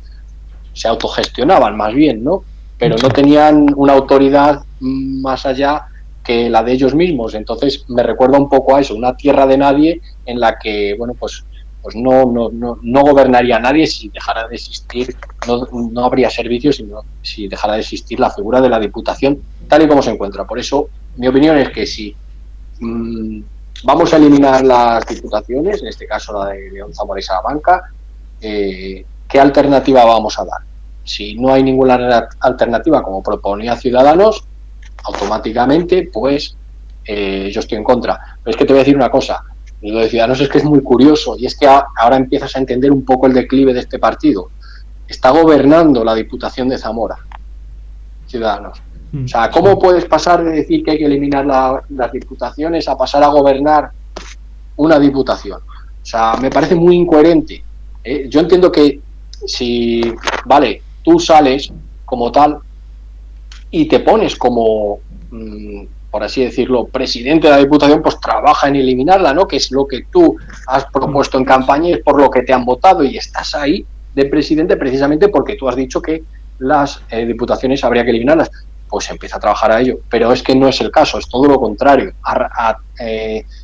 se autogestionaban más bien, ¿no? Pero no tenían una autoridad más allá que la de ellos mismos. Entonces me recuerda un poco a eso, una tierra de nadie en la que, bueno, pues no gobernaría nadie si dejara de existir, no habría servicios si dejara de existir la figura de la Diputación tal y como se encuentra. Por eso, mi opinión es que si vamos a eliminar las diputaciones, en este caso la de León, Zamora y Salamanca, ¿qué alternativa vamos a dar? Si no hay ninguna alternativa, como proponía Ciudadanos, automáticamente, pues yo estoy en contra. Pero es que te voy a decir una cosa, lo de Ciudadanos es que es muy curioso, y es que ahora empiezas a entender un poco el declive de este partido. Está gobernando la Diputación de Zamora, Ciudadanos. O sea, ¿cómo puedes pasar de decir que hay que eliminar las diputaciones a pasar a gobernar una diputación? O sea, me parece muy incoherente. Yo entiendo que si, vale, tú sales como tal y te pones como, por así decirlo, presidente de la Diputación, pues trabaja en eliminarla, ¿no? Que es lo que tú has propuesto en campaña y es por lo que te han votado, y estás ahí de presidente precisamente porque tú has dicho que las diputaciones habría que eliminarlas. Pues empieza a trabajar a ello. Pero es que no es el caso, es todo lo contrario.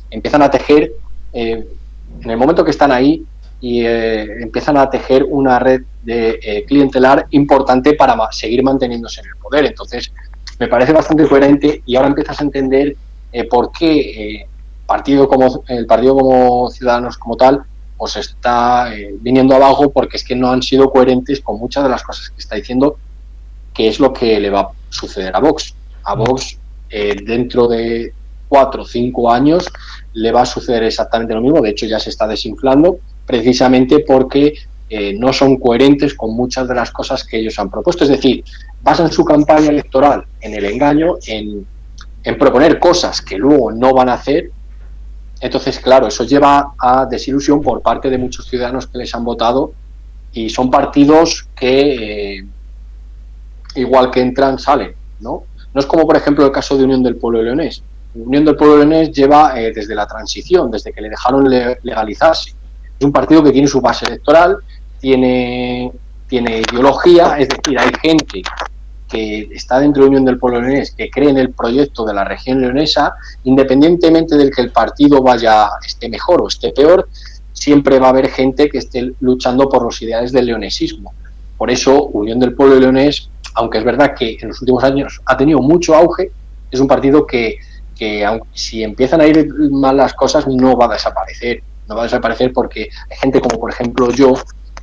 Empiezan a tejer, en el momento que están ahí, y empiezan a tejer una red de clientelar importante para seguir manteniéndose en el poder. Entonces, me parece bastante coherente, y ahora empiezas a entender por qué el partido como Ciudadanos como tal pues está viniendo abajo, porque es que no han sido coherentes con muchas de las cosas que está diciendo, que es lo que le va a suceder a Vox. A Vox, dentro de 4 o 5 años, le va a suceder exactamente lo mismo. De hecho, ya se está desinflando, precisamente porque no son coherentes con muchas de las cosas que ellos han propuesto. Es decir, basan su campaña electoral en el engaño, en proponer cosas que luego no van a hacer. Entonces, claro, eso lleva a desilusión por parte de muchos ciudadanos que les han votado, y son partidos que igual que entran, salen, ¿no? No es como, por ejemplo, el caso de Unión del Pueblo Leonés. Unión del Pueblo Leonés lleva desde la transición, desde que le dejaron legalizarse. Es un partido que tiene su base electoral, tiene ideología, es decir, hay gente que está dentro de Unión del Pueblo Leonés, que cree en el proyecto de la región leonesa, independientemente del que el partido esté mejor o esté peor, siempre va a haber gente que esté luchando por los ideales del leonesismo. Por eso, Unión del Pueblo Leonés, aunque es verdad que en los últimos años ha tenido mucho auge, es un partido que aunque si empiezan a ir mal las cosas, no va a desaparecer. No va a desaparecer porque hay gente como, por ejemplo, yo,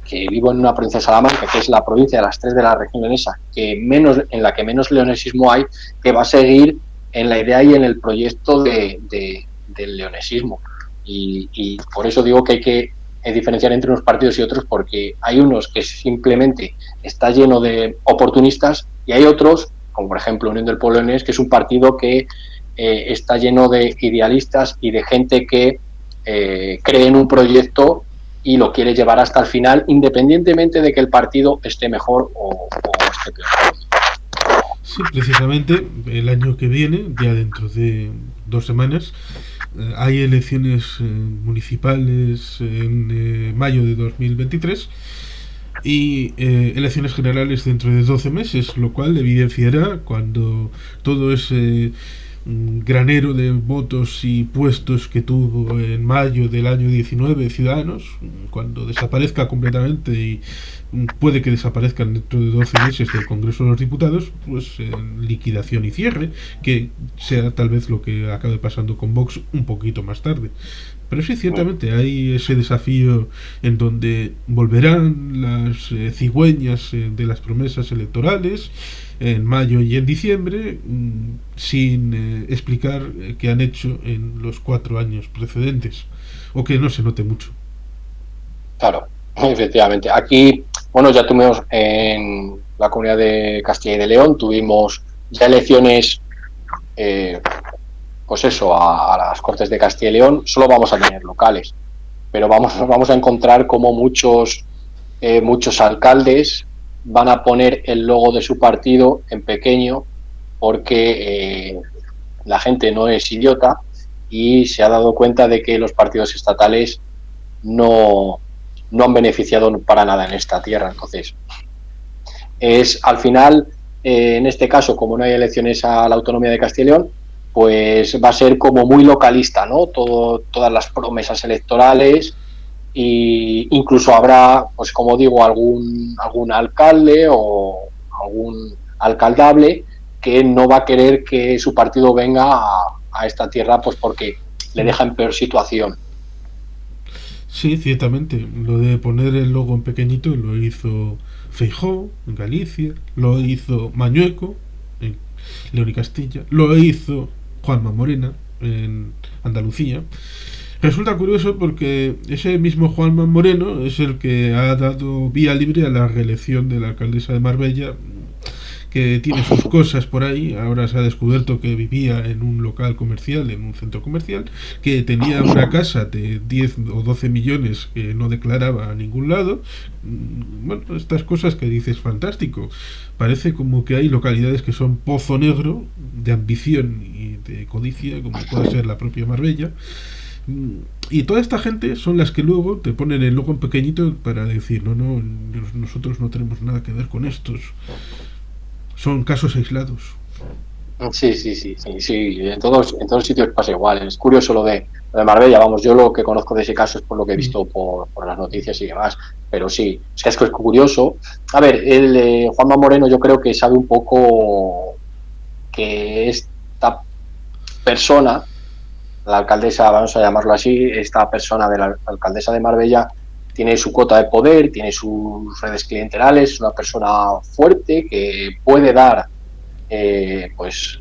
que vivo en una provincia de Salamanca, que es la provincia de las 3 de la región leonesa, en la que menos leonesismo hay, que va a seguir en la idea y en el proyecto del leonesismo. Y por eso digo que hay que diferenciar entre unos partidos y otros, porque hay unos que simplemente está lleno de oportunistas, y hay otros, como por ejemplo Unión del Pueblo Leonés, que es un partido que está lleno de idealistas y de gente que cree en un proyecto y lo quiere llevar hasta el final, independientemente de que el partido esté mejor o esté peor. Sí, precisamente el año que viene, ya dentro de 2 semanas, hay elecciones municipales en mayo de 2023 y elecciones generales dentro de 12 meses, lo cual evidenciará cuando todo ese granero de votos y puestos que tuvo en mayo del año 19 Ciudadanos, cuando desaparezca completamente, y puede que desaparezcan dentro de 12 meses del Congreso de los Diputados, pues liquidación y cierre, que sea tal vez lo que acabe pasando con Vox un poquito más tarde. Pero sí, ciertamente hay ese desafío en donde volverán las cigüeñas de las promesas electorales en mayo y en diciembre, sin explicar qué han hecho en los 4 años precedentes, o que no se note mucho. Claro, efectivamente. Aquí, bueno, ya tuvimos en la Comunidad de Castilla y de León, tuvimos ya elecciones, pues eso, a las Cortes de Castilla y León. Solo vamos a tener locales, pero vamos a encontrar como muchos alcaldes van a poner el logo de su partido en pequeño, porque la gente no es idiota y se ha dado cuenta de que los partidos estatales no, no han beneficiado para nada en esta tierra. Entonces, es al final, en este caso, como no hay elecciones a la autonomía de Castilla y León, pues va a ser como muy localista, ¿no? Todas las promesas electorales, e incluso habrá, pues como digo, algún alcalde o algún alcaldable que no va a querer que su partido venga a esta tierra, pues porque le deja en peor situación. Sí, ciertamente. Lo de poner el logo en pequeñito lo hizo Feijóo en Galicia, lo hizo Mañueco en León y Castilla, lo hizo Juanma Morena en Andalucía. Resulta curioso porque ese mismo Juanma Moreno es el que ha dado vía libre a la reelección de la alcaldesa de Marbella, que tiene sus cosas por ahí. Ahora se ha descubierto que vivía en un local comercial, en un centro comercial, que tenía una casa de 10 o 12 millones que no declaraba a ningún lado. Bueno, estas cosas que dices, fantástico. Parece como que hay localidades que son pozo negro de ambición y de codicia, como puede ser la propia Marbella. Y toda esta gente son las que luego te ponen el logo en pequeñito para decir, no, no, nosotros no tenemos nada que ver con estos. Son casos aislados. Sí, sí, sí, sí, sí. En todos sitios pasa igual. Es curioso lo de Marbella. Vamos, yo lo que conozco de ese caso es por lo que he visto por las noticias y demás. Pero sí, es que es curioso. A ver, Juanma Moreno yo creo que sabe un poco que esta persona, la alcaldesa, vamos a llamarlo así, esta persona de la alcaldesa de Marbella, tiene su cuota de poder, tiene sus redes clientelares, es una persona fuerte que puede dar, pues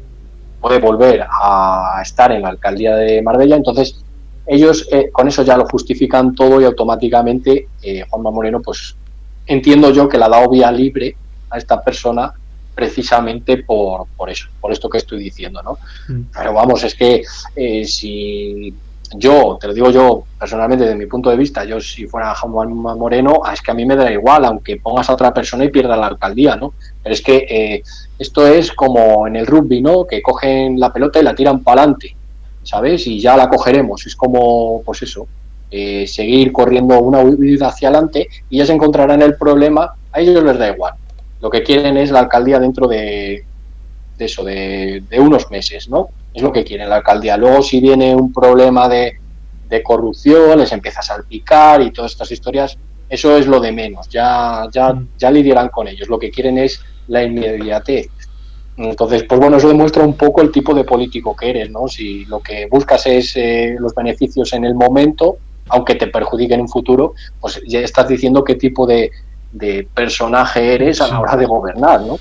puede volver a estar en la alcaldía de Marbella. Entonces ellos con eso ya lo justifican todo y automáticamente Juanma Moreno, pues entiendo yo que le ha dado vía libre a esta persona precisamente por eso, por esto que estoy diciendo, ¿no? Pero vamos, es que si yo, te lo digo yo personalmente, desde mi punto de vista, yo si fuera Juanma Moreno, es que a mí me da igual, aunque pongas a otra persona y pierda la alcaldía, ¿no? Pero es que esto es como en el rugby, ¿no? Que cogen la pelota y la tiran para adelante, ¿sabes? Y ya la cogeremos. Es como, pues eso, seguir corriendo una huida hacia adelante y ya se encontrarán el problema. A ellos les da igual. Lo que quieren es la alcaldía dentro de unos meses, ¿no? Es lo que quieren la alcaldía. Luego, si viene un problema de corrupción, les empieza a salpicar y todas estas historias, eso es lo de menos. Ya lidiarán con ellos. Lo que quieren es la inmediatez. Entonces, pues bueno, eso demuestra un poco el tipo de político que eres, ¿no? Si lo que buscas es los beneficios en el momento, aunque te perjudique en un futuro, pues ya estás diciendo qué tipo de personaje eres a la hora de gobernar, ¿no?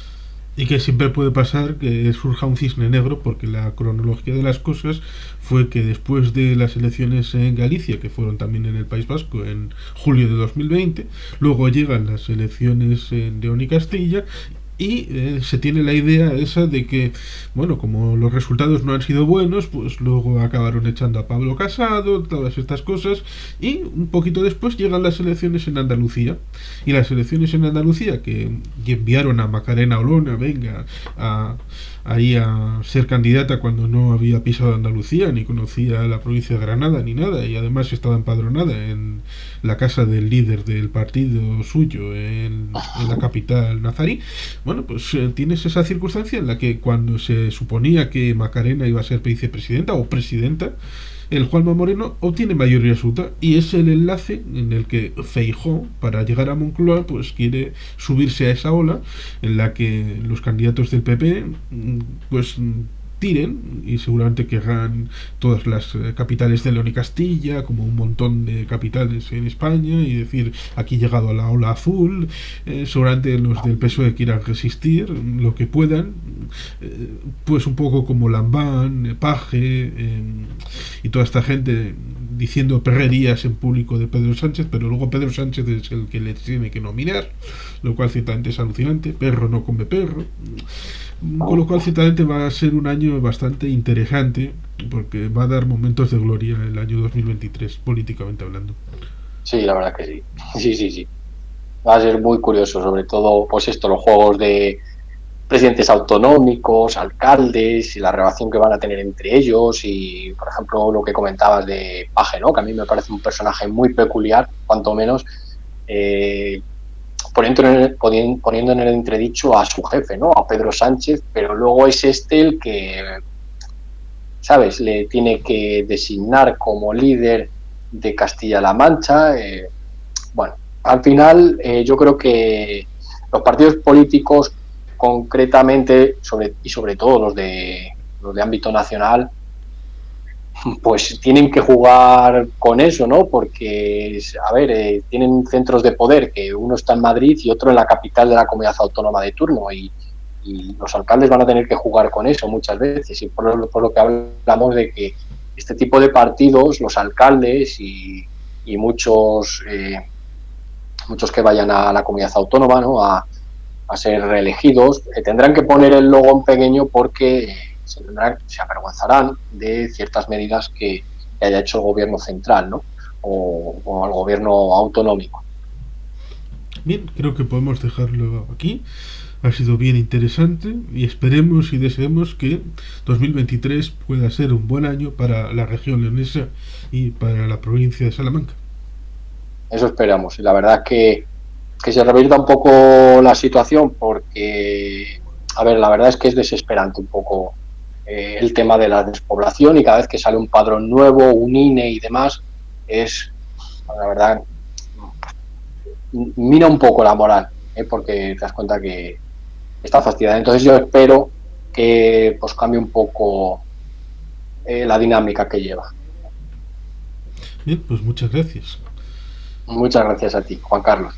Y que siempre puede pasar que surja un cisne negro, porque la cronología de las cosas fue que después de las elecciones en Galicia, que fueron también en el País Vasco en julio de 2020, luego llegan las elecciones en León y Castilla, y se tiene la idea esa de que, bueno, como los resultados no han sido buenos, pues luego acabaron echando a Pablo Casado, todas estas cosas, y un poquito después llegan las elecciones en Andalucía. Y las elecciones en Andalucía, que enviaron a Macarena Olona, venga, ahí a ser candidata cuando no había pisado Andalucía, ni conocía la provincia de Granada, ni nada, y además estaba empadronada en la casa del líder del partido suyo en la capital nazarí. Bueno, pues tienes esa circunstancia en la que cuando se suponía que Macarena iba a ser vicepresidenta o presidenta, el Juanma Moreno obtiene mayoría absoluta y es el enlace en el que Feijóo, para llegar a Moncloa, pues quiere subirse a esa ola en la que los candidatos del PP pues tiren y seguramente querrán todas las capitales de León y Castilla, como un montón de capitales en España, y decir, aquí llegado a la ola azul. Seguramente los del PSOE quieran resistir lo que puedan, pues un poco como Lambán, Paje y toda esta gente diciendo perrerías en público de Pedro Sánchez, pero luego Pedro Sánchez es el que le tiene que nominar, lo cual ciertamente es alucinante. Perro no come perro. Con lo cual ciertamente va a ser un año bastante interesante, porque va a dar momentos de gloria el año 2023, políticamente hablando. Sí, la verdad que sí. Sí, sí, sí. Va a ser muy curioso, sobre todo, pues esto, los juegos presidentes autonómicos, alcaldes y la relación que van a tener entre ellos y, por ejemplo, lo que comentabas de Paje, ¿no? Que a mí me parece un personaje muy peculiar, cuanto menos, poniendo en el entredicho a su jefe, ¿no? A Pedro Sánchez, pero luego es el que, ¿sabes?, le tiene que designar como líder de Castilla-La Mancha. Bueno, al final yo creo que los partidos políticos concretamente y sobre todo los de ámbito nacional, pues tienen que jugar con eso, ¿no? Porque, a ver, tienen centros de poder, que uno está en Madrid y otro en la capital de la comunidad autónoma de turno, y los alcaldes van a tener que jugar con eso muchas veces, y por lo que hablamos de que este tipo de partidos, los alcaldes y muchos que vayan a la comunidad autónoma, ¿no?, a ser reelegidos, tendrán que poner el logo en pequeño porque se avergonzarán de ciertas medidas que haya hecho el gobierno central, ¿no?, o el gobierno autonómico. Bien, creo que podemos dejarlo aquí. Ha sido bien interesante y esperemos y deseemos que 2023 pueda ser un buen año para la región leonesa y para la provincia de Salamanca. Eso esperamos, y la verdad es que se revierta un poco la situación, porque, a ver, la verdad es que es desesperante un poco el tema de la despoblación, y cada vez que sale un padrón nuevo, un INE y demás, la verdad, mina un poco la moral, porque te das cuenta que está fastidiada. Entonces yo espero que pues cambie un poco la dinámica que lleva. Bien, pues muchas gracias. Muchas gracias a ti, Juan Carlos.